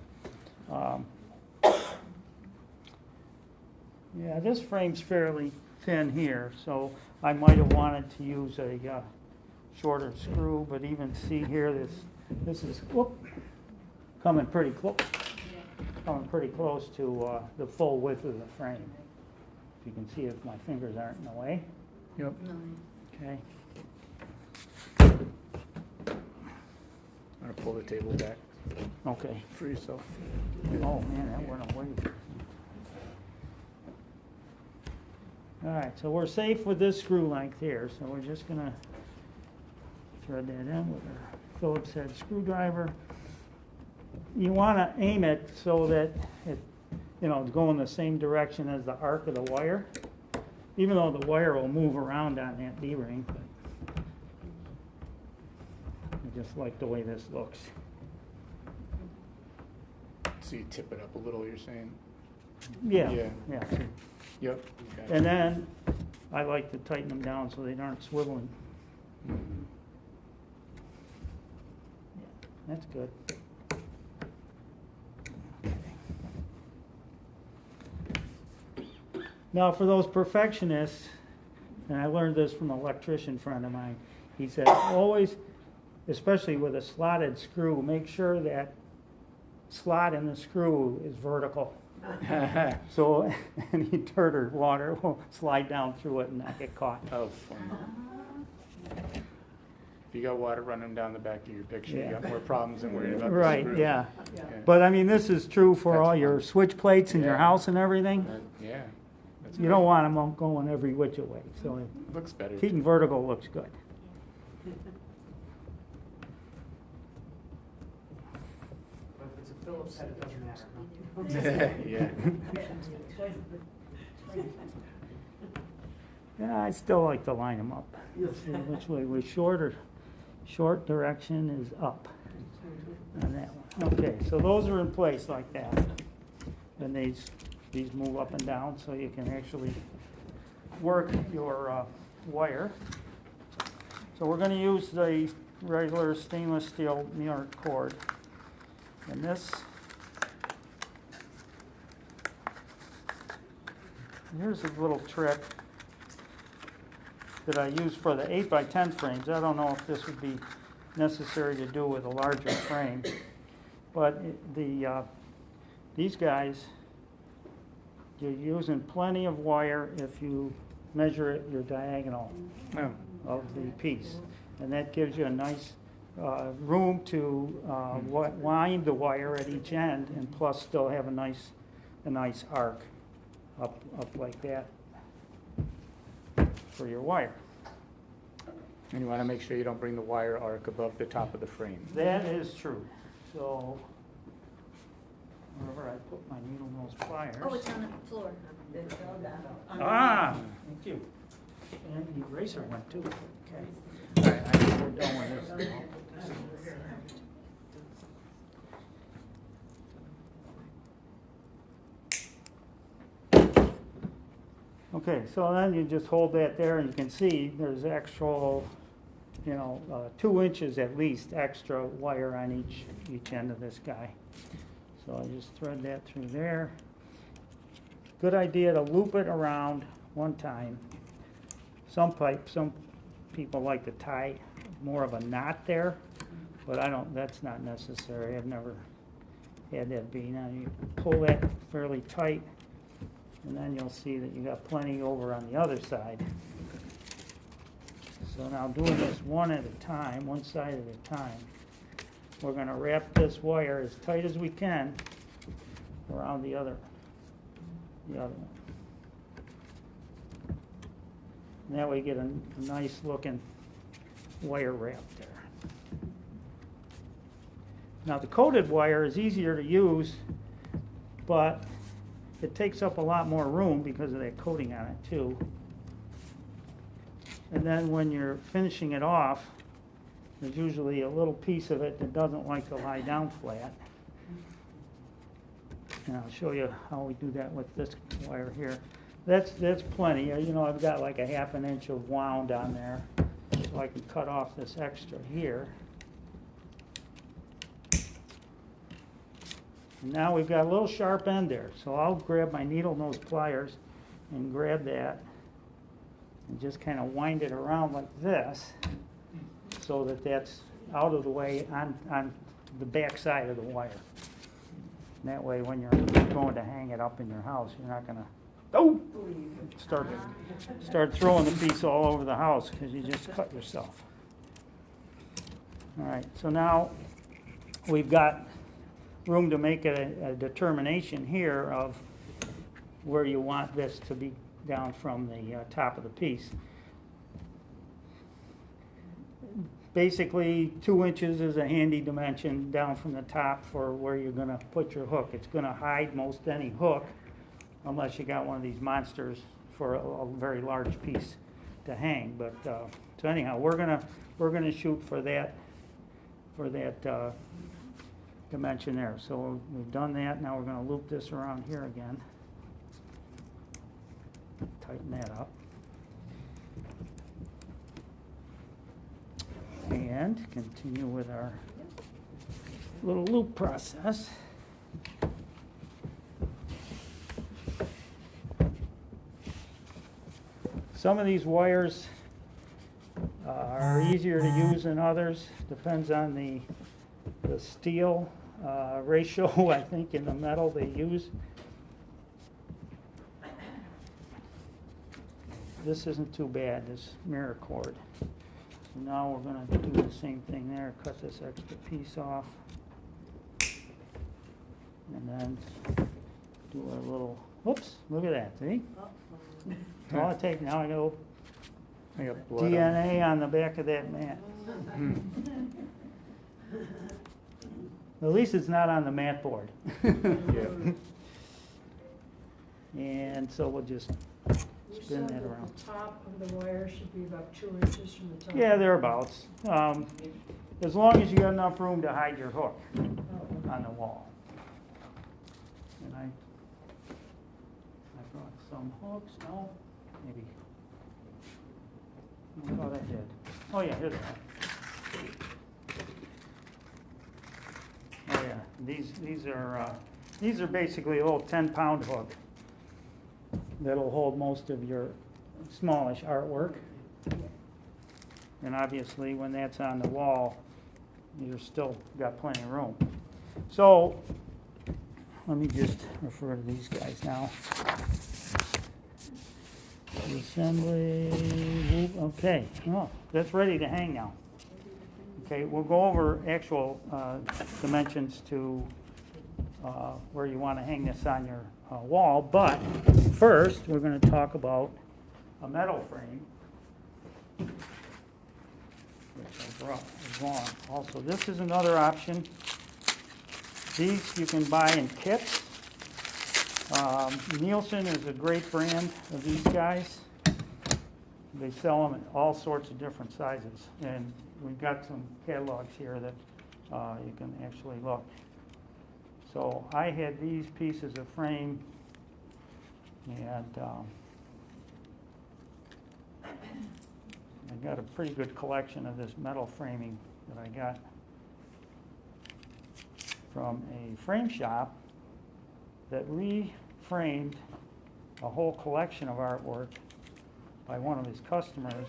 yeah, this frame's fairly thin here, so I might have wanted to use a shorter screw. But even see here, this This is, coming pretty close to the full width of the frame. If you can see if my fingers aren't in the way. Yep. Okay. I'm gonna pull the table back Okay. for yourself. Oh, man, that went away. All right, so we're safe with this screw length here, so we're just gonna thread that in with our Phillips head screwdriver. You wanna aim it so that it, it's going the same direction as the arc of the wire, even though the wire will move around on that D-ring, but I just like the way this looks. So you tip it up a little, you're saying? Yeah. Yep. Okay. And then I like to tighten them down so they aren't swiveling. That's good. Now, for those perfectionists, and I learned this from an electrician friend of mine, he said, always, especially with a slotted screw, make sure that slot in the screw is vertical. So any dirt or water will slide down through it and not get caught. Oh, fun. If you got water running down the back of your picture, you got more problems than worried about the Right, screw. yeah. But I mean, this is true for That's all your fun. switch plates in your Yeah. house and everything. Yeah. That's You don't want them going every which way, so looks better. keeping vertical looks good. But if it's a Phillips head, it doesn't matter, huh? Yeah. Yeah, I still like to line them up. See which way we're short direction is up on that one. Okay, so those are in place like that. Then these move up and down so you can actually work your wire. So we're going to use the regular stainless steel mirror cord. And this, here's a little trick that I use for the 8x10 frames. I don't know if this would be necessary to do with a larger frame, but these guys, you're using plenty of wire if you measure it your diagonal of the piece, and that gives you a nice room to wind the wire at each end, and plus still have a nice arc up like that for your wire. And you want to make sure you don't bring the wire arc above the top of the frame. That is true. So wherever I put my needle nose pliers. Oh, it's on the floor. Ah, thank you. And the eraser went too. Okay. All right, I think we're done with this. Okay, so then you just hold that there, and you can see there's actual, 2 inches at least extra wire on each end of this guy. So I just thread that through there. Good idea to loop it around one time. Some people like to tie more of a knot there, but that's not necessary. I've never had that be. Now you pull that fairly tight, and then you'll see that you got plenty over on the other side. So now doing this one at a time, one side at a time, we're going to wrap this wire as tight as we can around the other one. And that way you get a nice looking wire wrap there. Now the coated wire is easier to use, but it takes up a lot more room because of that coating on it too. And then when you're finishing it off, there's usually a little piece of it that doesn't like to lie down flat. And I'll show you how we do that with this wire here. That's plenty. I've got like a 1/2 inch of wound on there, so I can cut off this extra here. And now we've got a little sharp end there, so I'll grab my needle nose pliers and grab that and just kind of wind it around like this, so that that's out of the way on the back side of the wire. And that way, when you're going to hang it up in your house, you're not gonna, start throwing the piece all over the house because you just cut yourself. All right, so now we've got room to make a determination here of where you want this to be down from the top of the piece. Basically, 2 inches is a handy dimension down from the top for where you're going to put your hook. It's going to hide most any hook, unless you got one of these monsters for a very large piece to hang. But so anyhow, we're gonna shoot for that dimension there. So we've done that. Now we're going to loop this around here again. Tighten that up. And continue with our little loop process. Some of these wires are easier to use than others. Depends on the steel ratio, I think, in the metal they use. This isn't too bad, this mirror cord. So now we're going to do the same thing there, cut this extra piece off. And then do a little, whoops, look at that, see? So I'll take, now I go DNA on the back of that mat. At least it's not on the mat board. And so we'll just spin that around. The top of the wire should be about 2 inches from the top. Yeah, thereabouts. As long as you got enough room to hide your hook on the wall. And I brought some hooks. No, maybe. I thought I did. Oh yeah, here they are. Oh yeah, these are basically a little 10-pound hook that'll hold most of your smallish artwork. And obviously, when that's on the wall, you're still got plenty of room. So let me just refer to these guys now. Assembly, okay, oh, that's ready to hang now. Okay, we'll go over actual dimensions to where you want to hang this on your wall, but first we're going to talk about a metal frame, which I brought along. Also, this is another option. These you can buy in kits. Nielsen is a great brand of these guys. They sell them in all sorts of different sizes, and we've got some catalogs here that you can actually look. So I had these pieces of frame, and I got a pretty good collection of this metal framing that I got from a frame shop that reframed a whole collection of artwork by one of his customers.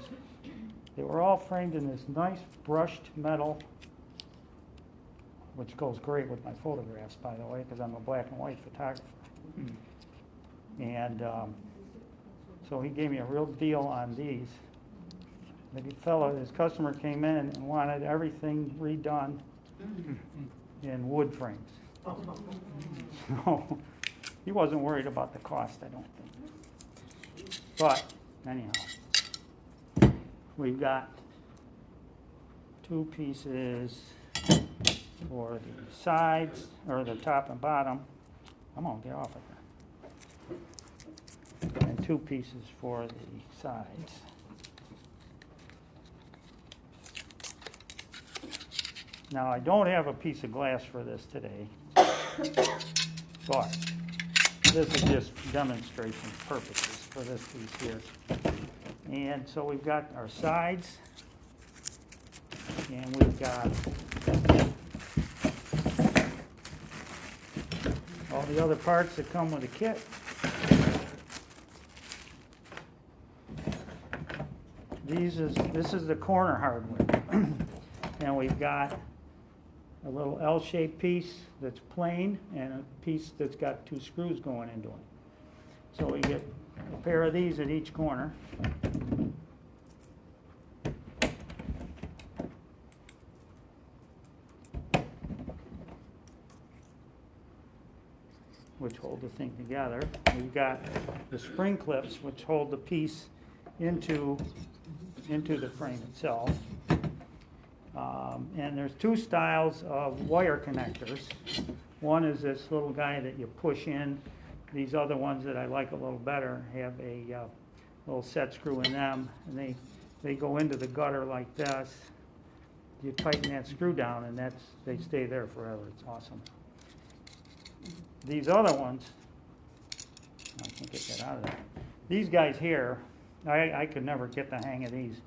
They were all framed in this nice brushed metal, which goes great with my photographs, by the way, because I'm a black and white photographer. And so he gave me a real deal on these. His customer came in and wanted everything redone in wood frames. So he wasn't worried about the cost, I don't think. But anyhow, we've got 2 pieces for the sides, or the top and bottom. I'm gonna get off of there. And 2 pieces for the sides. Now, I don't have a piece of glass for this today, but this is just demonstration purposes for this piece here. And so we've got our sides, and we've got all the other parts that come with the kit. This is the corner hardware. And we've got a little L-shaped piece that's plain and a piece that's got 2 screws going into it. So we get a pair of these at each corner. Which hold the thing together. We've got the spring clips which hold the piece into the frame itself. And there's 2 styles of wire connectors. One is this little guy that you push in. These other ones that I like a little better have a little set screw in them, and they go into the gutter like this. You tighten that screw down, and they stay there forever. It's awesome. These other ones, I can't get that out of there. These guys here, I could never get the hang of these,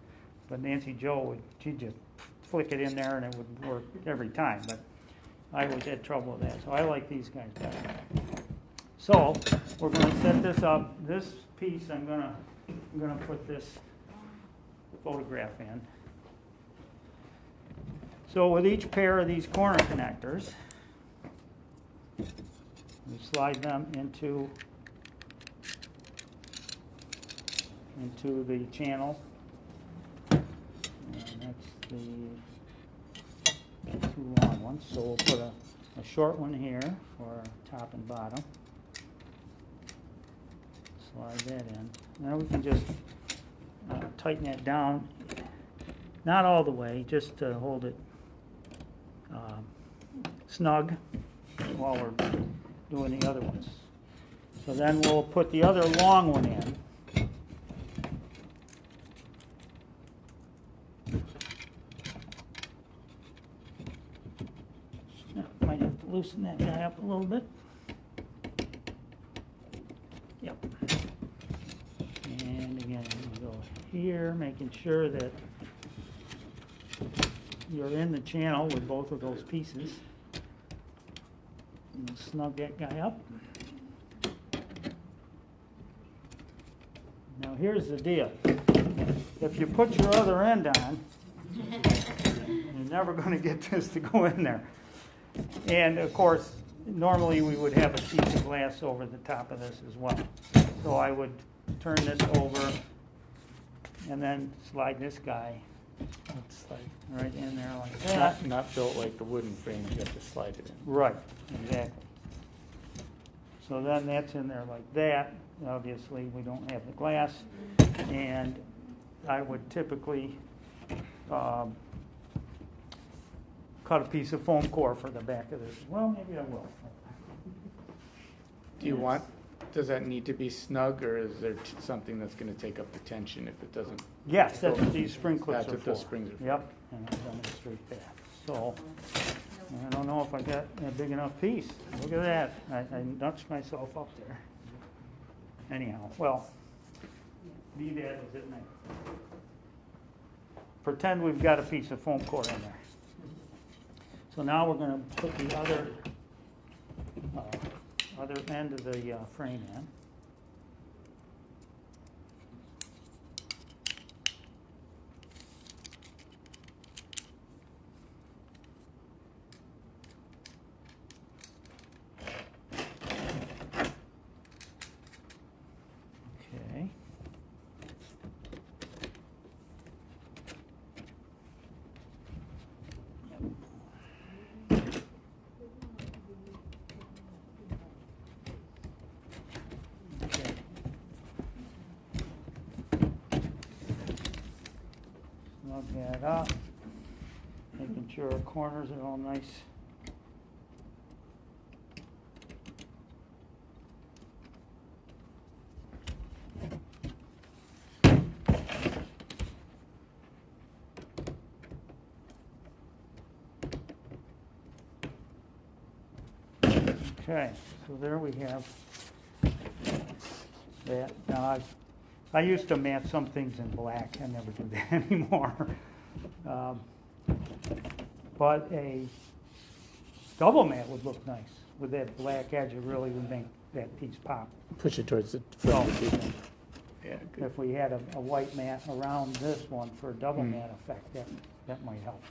but Nancy Jo she'd just flick it in there and it would work every time, but I always had trouble with that, so I like these guys better. So we're going to set this up. This piece, I'm going to put this photograph in. So with each pair of these corner connectors, we slide them into the channel, and that's the 2 long ones. So we'll put a short one here for top and bottom. Slide that in. Now we can just tighten that down, not all the way, just to hold it snug while we're doing the other ones. So then we'll put the other long one in. Might have to loosen that guy up a little bit. Yep. And again, we go here, making sure that you're in the channel with both of those pieces. And snug that guy up. Now here's the deal. If you put your other end on, you're never going to get this to go in there. And of course, normally we would have a piece of glass over the top of this as well. So I would turn this over and then slide this guy. It's like right in there like that. Not built like the wooden frame, you have to slide it in. Right, exactly. So then that's in there like that. Obviously, we don't have the glass. And I would typically cut a piece of foam core for the back of this. Well, maybe I will. Does that need to be snug, or is there something that's going to take up the tension if it doesn't? Yes, that's what these spring clips That's are what for. those springs are for. Yep, and I'll demonstrate that. So, I don't know if I got a big enough piece. Look at that. I nudged myself up there. Anyhow, well, be that as it may. Pretend we've got a piece of foam core in there. So now we're going to put the other end of the frame in. Okay. Snug that up, making sure our corners are all nice. Okay, so there we have that. Now I used to mat some things in black. I never do that anymore. But a double mat would look nice with that black edge. It really would make that piece pop. Push it towards the So, front. Yeah, good. if we had a white mat around this one for a double mat effect, that might help.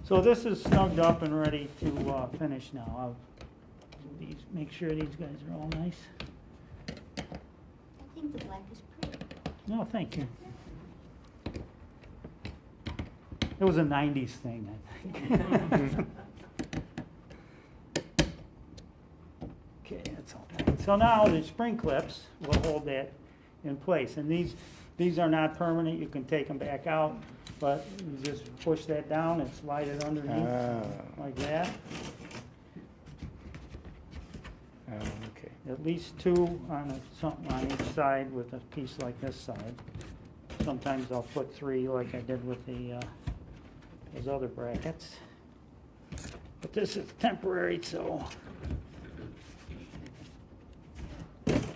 So this is snugged up and ready to finish now. I'll do these, make sure these guys are all nice. I think the black is pretty. No, thank you. It was a 90s thing, I think. Okay, that's all right. So now the spring clips will hold that in place. And these are not permanent. You can take them back out, but you just push that down and slide it underneath like that. Okay. At least two on something on each side with a piece like this side. Sometimes I'll put three like I did with the those other brackets. But this is temporary, so.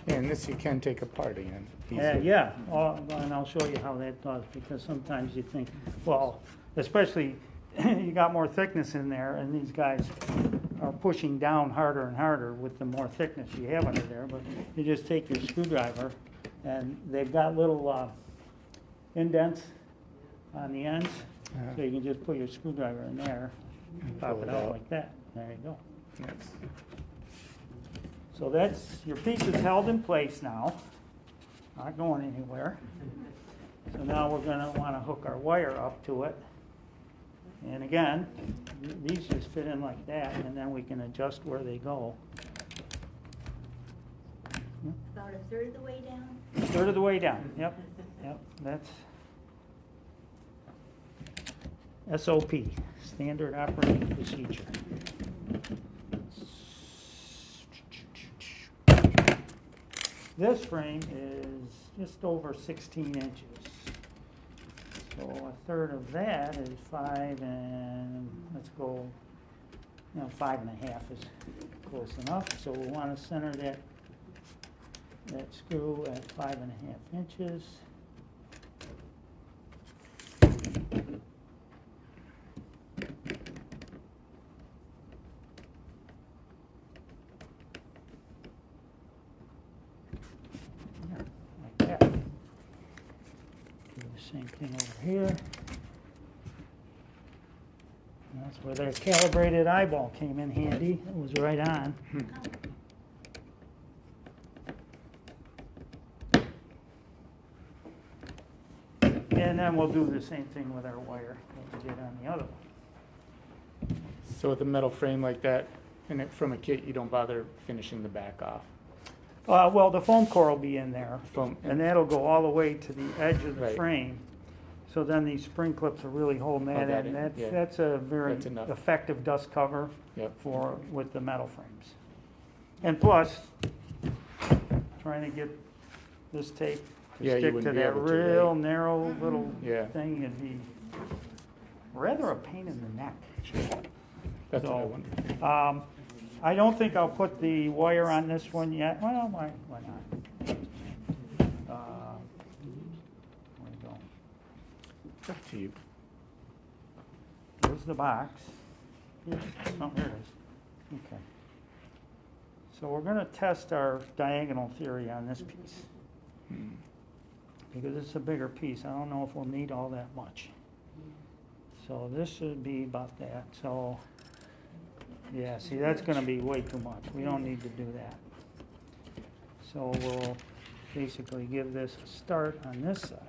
And this you can take apart again. Yeah, and I'll show you how that does, because sometimes you think, well, especially you got more thickness in there, and these guys are pushing down harder and harder with the more thickness you have under there, but you just take your screwdriver, and they've got little indents on the ends, so you can just put your screwdriver in there, and pop it out like that. There you go. Yes. So that's, your piece is held in place now, not going anywhere. So now we're gonna wanna hook our wire up to it. And again, these just fit in like that, and then we can adjust where they go. About a third of the way down? A third of the way down, yep, that's SOP, Standard Operating Procedure. This frame is just over 16 inches. So a third of that is 5 and, let's go, 5.5 is close enough. So we'll want to center that screw at 5.5 inches. Same thing over here. That's where that calibrated eyeball came in handy. It was right on. And then we'll do the same thing with our wire that we did on the other one. So with a metal frame like that, and from a kit, you don't bother finishing the back off? Well, the foam core will be in there, Foam. and that'll go all the way to the edge of the Right. frame. So then these spring clips are really holding that that in. in, yeah. That's a very That's enough. effective dust cover Yep. with the metal frames. And plus, trying to get this tape to Yeah, you stick wouldn't to be that able to, real right? narrow little Yeah. thing, it'd be rather a pain in the neck. That's what I So, wondered. I don't think I'll put the wire on this one yet. Well, why not? There we go. Up to you. Here's the box. Here it is. Okay. So we're going to test our diagonal theory on this piece. Because it's a bigger piece. I don't know if we'll need all that much. So this should be about that. So, yeah, see, that's going to be way too much. We don't need to do that. So we'll basically give this a start on this side.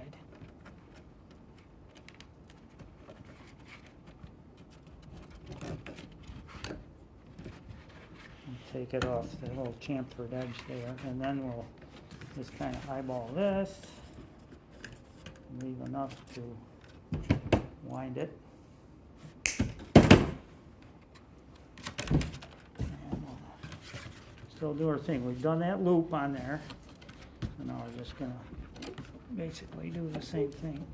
Take it off the little chamfered edge there, and then we'll just kind of eyeball this, leave enough to wind it. And we'll still do our thing. We've done that loop on there, so now we're just gonna basically do the same thing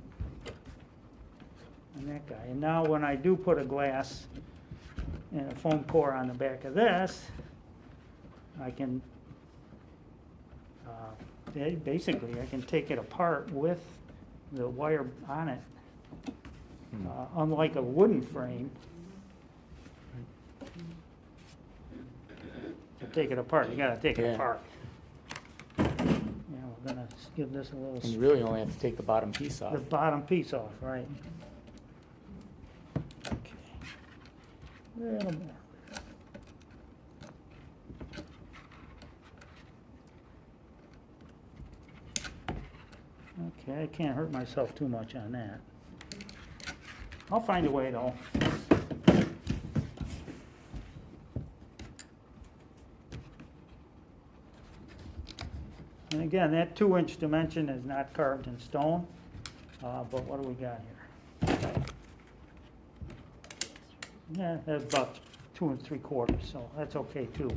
on that guy. And now when I do put a glass and a foam core on the back of this, I can, basically, I can take it apart with the wire on it. Unlike a wooden frame, to take it apart, you gotta take it apart. Yeah, we're gonna give this a little. And you really only have to take the bottom piece off. The bottom piece off, right. Okay. little more. Okay, I can't hurt myself too much on that. I'll find a way though. And again, that 2-inch dimension is not carved in stone, but what do we got here? Yeah, that's about 2 3/4, so that's okay too.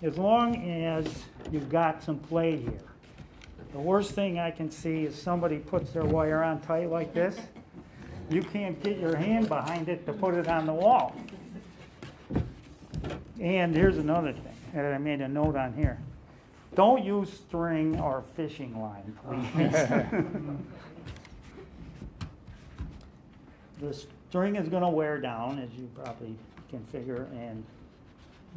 As long as you've got some play here. The worst thing I can see is somebody puts their wire on tight like this. You can't get your hand behind it to put it on the wall. And here's another thing that I made a note on here. Don't use string or fishing line, please. The string is going to wear down, as you probably can figure, and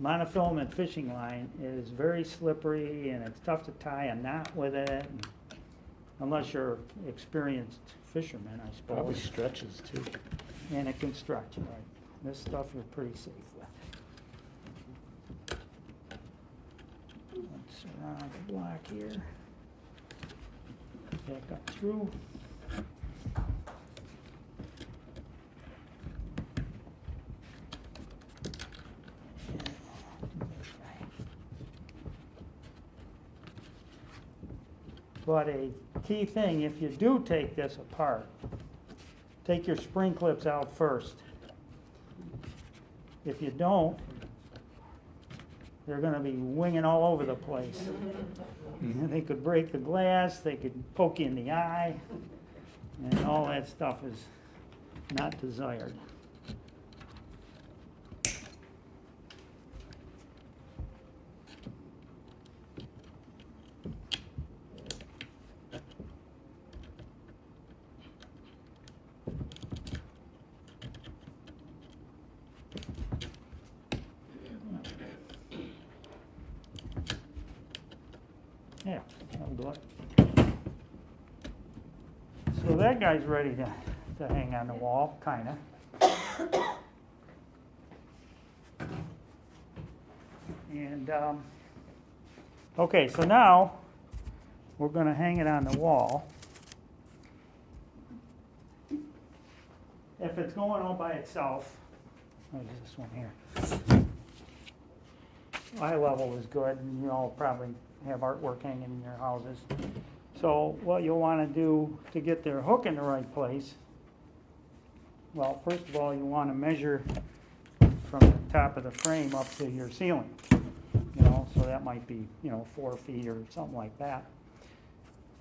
monofilament fishing line is very slippery and it's tough to tie a knot with it, unless you're experienced fisherman, I suppose. Probably stretches too. And it can stretch, right? This stuff you're pretty safe with. Let's surround the block here. Back up through. But a key thing, if you do take this apart, take your spring clips out first. If you don't, they're going to be winging all over the place. And they could break the glass, they could poke you in the eye, and all that stuff is not desired. Yeah, that'll do it. So that guy's ready to hang on the wall, kind of. And, okay, so now we're going to hang it on the wall. If it's going all by itself, what is this one here? Eye level is good, and you all probably have artwork hanging in your houses. So what you'll want to do to get their hook in the right place, well, first of all, you want to measure from the top of the frame up to your ceiling. So that might be, 4 feet or something like that.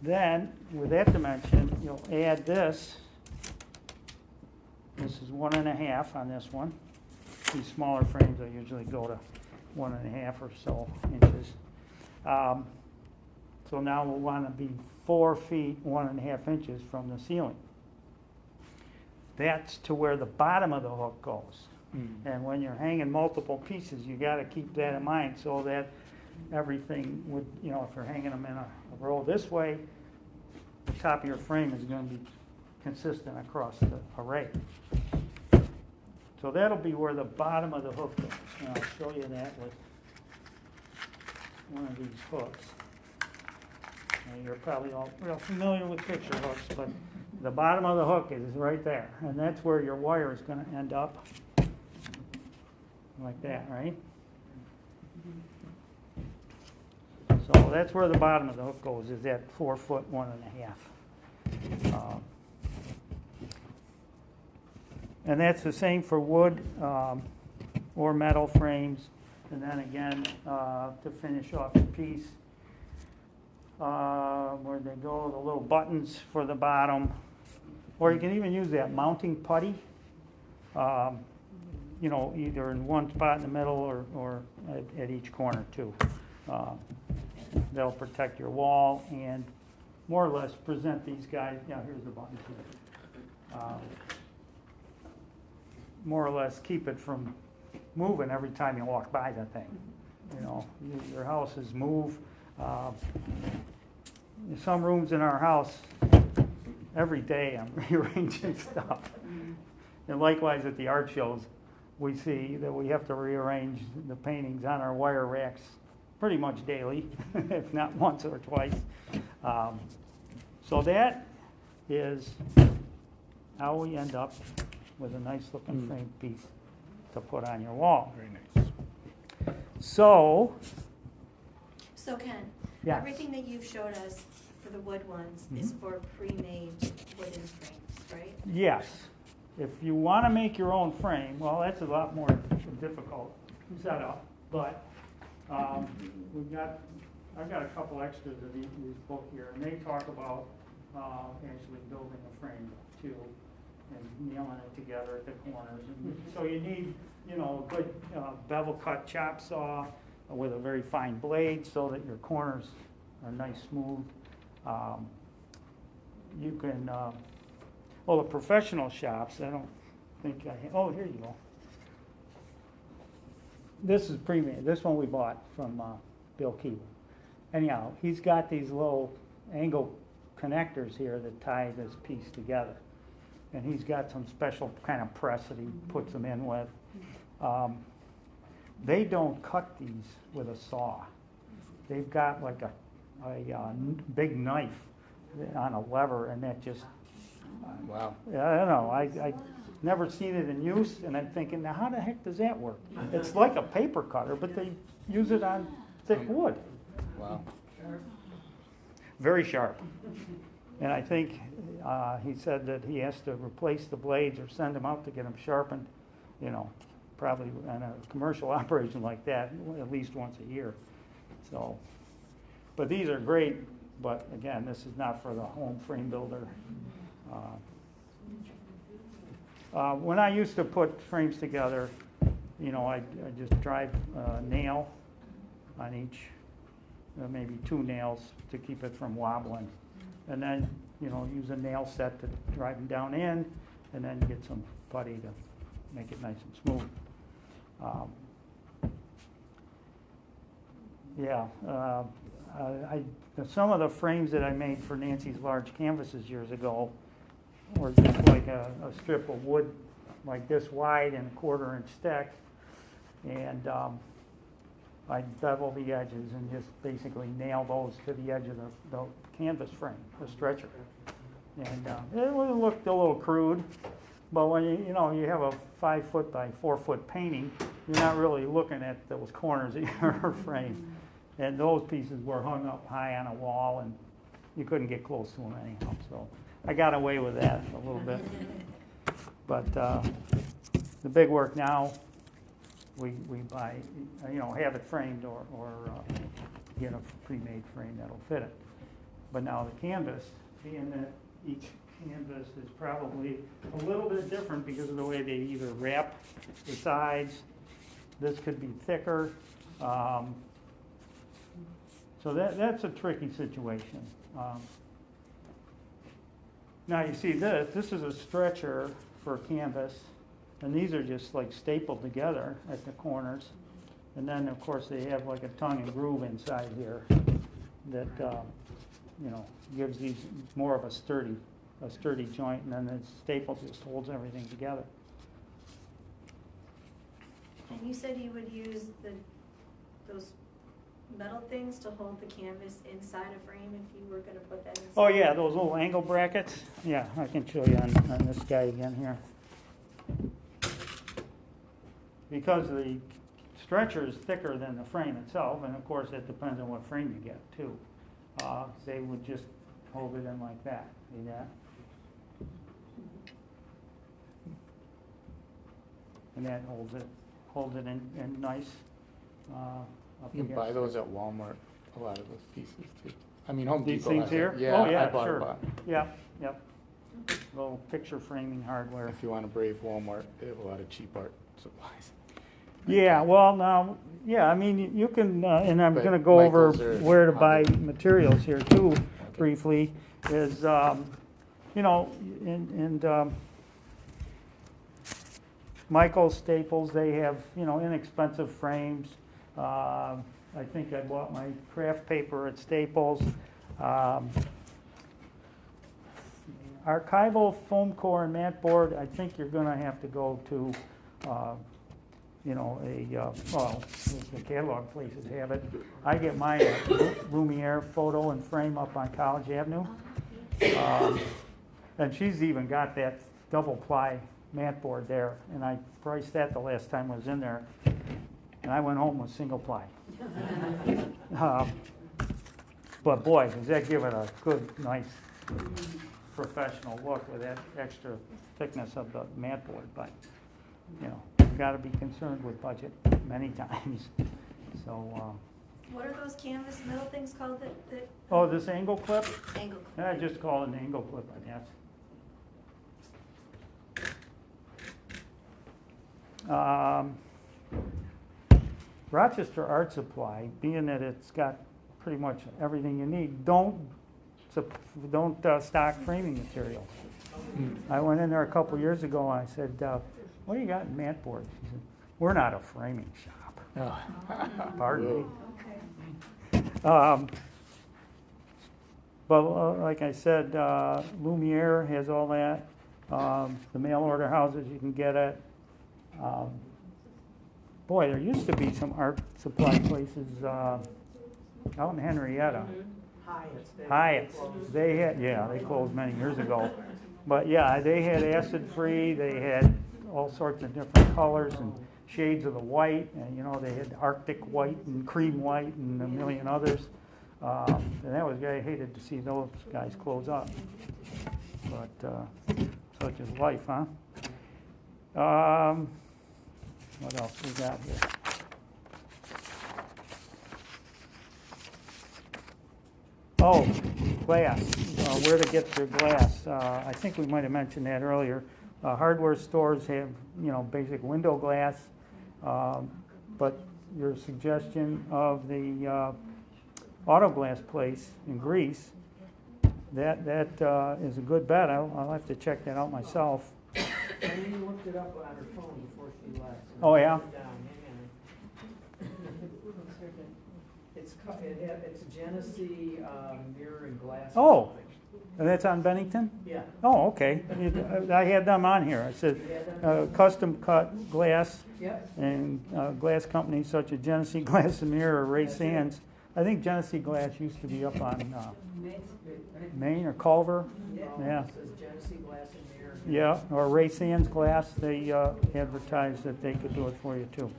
Then, with that dimension, you'll add this. This is 1.5 on this one. These smaller frames, I usually go to 1.5 or so inches. So now we'll want to be 4 feet, 1.5 inches from the ceiling. That's to where the bottom of the hook goes. And when you're hanging multiple pieces, you got to keep that in mind so that everything would, if you're hanging them in a row this way, the top of your frame is going to be consistent across the array. So that'll be where the bottom of the hook goes. And I'll show you that with one of these hooks. Now, you're probably all real familiar with picture hooks, but the bottom of the hook is right there. And that's where your wire is going to end up. Like that, right? So that's where the bottom of the hook goes, is that 4 foot, 1.5. And that's the same for wood or metal frames. And then again, to finish off the piece, where they go, the little buttons for the bottom. Or you can even use that mounting putty. Either in one spot in the middle or at each corner too. They'll protect your wall and more or less present these guys. Here's the buttons here. More or less keep it from moving every time you walk by the thing. Your houses move. Some rooms in our house, every day I'm rearranging stuff. And likewise at the art shows. we see that we have to rearrange the paintings on our wire racks pretty much daily, if not once or twice. So that is how we end up with a nice looking framed piece to put on your wall. Very nice. So, So Ken, Yeah. everything that you've showed us for the wood ones is for pre-made wooden frames, right? yes, if you want to make your own frame, well, that's a lot more difficult setup, but I've got a couple extras of these book here, and they talk about actually building a frame too, and nailing it together at the corners. And so you need, a good bevel cut chop saw with a very fine blade so that your corners are nice smooth. You can, the professional shops, I don't think here you go. This is pre-made. This one we bought from Bill Keeble. Anyhow, he's got these little angle connectors here that tie this piece together. And he's got some special kind of press that he puts them in with. They don't cut these with a saw. They've got like a big knife on a lever, and that just, Wow. I don't know, I never seen it in use, and I'm thinking, now how the heck does that work? It's like a paper cutter, but they use it on thick wood. Wow. Very sharp. And I think he said that he has to replace the blades or send them out to get them sharpened, probably in a commercial operation like that, at least once a year. So, but these are great, but again, this is not for the home frame builder. When I used to put frames together, I just drive a nail on each, maybe 2 nails to keep it from wobbling. And then, use a nail set to drive them down in, and then get some putty to make it nice and smooth. Some of the frames that I made for Nancy's large canvases years ago were just like a strip of wood like this wide and a 1/4 inch thick, and I'd bevel the edges and just basically nail those to the edge of the canvas frame, the stretcher. And it looked a little crude, but when you have a 5 foot by 4 foot painting, you're not really looking at those corners of your frame. And those pieces were hung up high on a wall, and you couldn't get close to them anyhow. So I got away with that a little bit. But the big work now, we buy, have it framed or get a pre-made frame that'll fit it. But now the canvas, being that each canvas is probably a little bit different because of the way they either wrap the sides. This could be thicker. So that's a tricky situation. Now you see this is a stretcher for canvas, and these are just like stapled together at the corners. And then of course they have like a tongue and groove inside here that gives these more of a sturdy joint, and then the staple just holds everything together. And you said you would use those metal things to hold the canvas inside a frame if you were going to put that inside? Oh yeah, those little angle brackets. Yeah, I can show you on this guy again here. Because the stretcher is thicker than the frame itself, and of course it depends on what frame you get too. They would just hold it in like that. See that? And that holds it in nice. You can buy those at Walmart, a lot of those pieces too. I mean, Home These Depot things has here? it. Yeah, Oh, yeah, I bought sure. a lot. Yep. Little picture framing hardware. If you want to brave Walmart, they have a lot of cheap art supplies. Yeah, well, now, I mean, you can, and I'm But going to go over Michaels are where to buy hobby. materials here too, briefly, is, Michaels, Staples, they have, inexpensive frames. I think I bought my craft paper at Staples. Archival foam core and mat board, I think you're going to have to go to well, the catalog places have it. I get mine at Lumiere Photo and Frame up on College Avenue. And she's even got that double ply mat board there, and I priced that the last time I was in there, and I went home with single ply. But boy, does that give it a good, nice, professional look with that extra thickness of the mat board. But you've got to be concerned with budget many times. So. What are those canvas metal things called that? Oh, this angle clip? Angle clip. I just call it an angle clip, I guess. Rochester Art Supply, being that it's got pretty much everything you need, don't stock framing material. I went in there a couple years ago and I said, what do you got in mat board? She said, we're not a framing shop. Pardon me. But like I said, Lumiere has all that. The mail order houses you can get it. Boy, there used to be some art supply places out in Henrietta. Hyatt's. They closed many years ago. But yeah, they had acid free. They had all sorts of different colors and shades of the white, and they had Arctic white and cream white and a million others. And that was, I hated to see those guys close up. But such is life, huh? What else we got here? Oh, glass. Where to get your glass? I think we might have mentioned that earlier. Hardware stores have, basic window glass. But your suggestion of the auto glass place in Greece, that is a good bet. I'll have to check that out myself. Amy looked it up on her phone before she left. Oh, yeah? It's Genesee mirror and glass. Oh, and that's on Bennington? Yeah. Oh, okay. I had them on here. I said custom cut glass. Yep. And glass companies such as Genesee Glass and Mirror or Ray Sands. I think Genesee Glass used to be up on Maine or Culver. Yeah. It says Genesee Glass and Mirror. Yeah, or Ray Sands Glass. They advertised that they could do it for you too.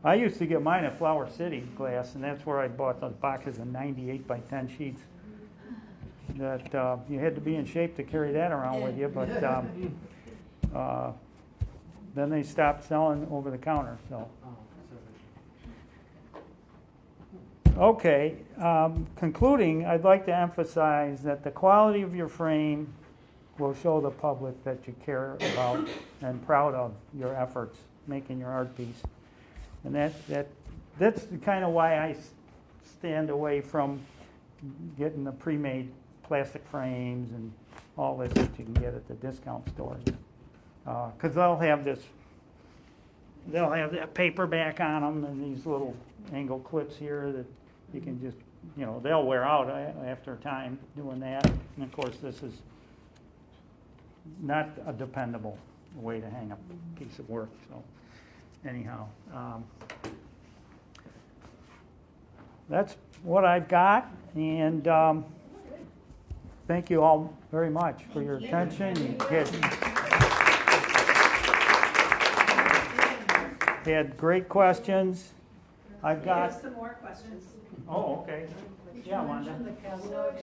I used to get mine at Flower City Glass, and that's where I bought those boxes of 98 by 10 sheets. That you had to be in shape to carry that around with you, but then they stopped selling over the counter. So, okay. Concluding, I'd like to emphasize that the quality of your frame will show the public that you care about and proud of your efforts making your art piece. And that's kind of why I stand away from getting the pre-made plastic frames and all this that you can get at the discount stores. Because they'll have that paper back on them and these little angle clips here that you can just, they'll wear out after a time doing that. And of course, this is not a dependable way to hang a piece of work. So anyhow, that's what I've got, and thank you all very much for your attention. You had great questions. I've got some more questions. Oh, okay. Yeah, Wanda.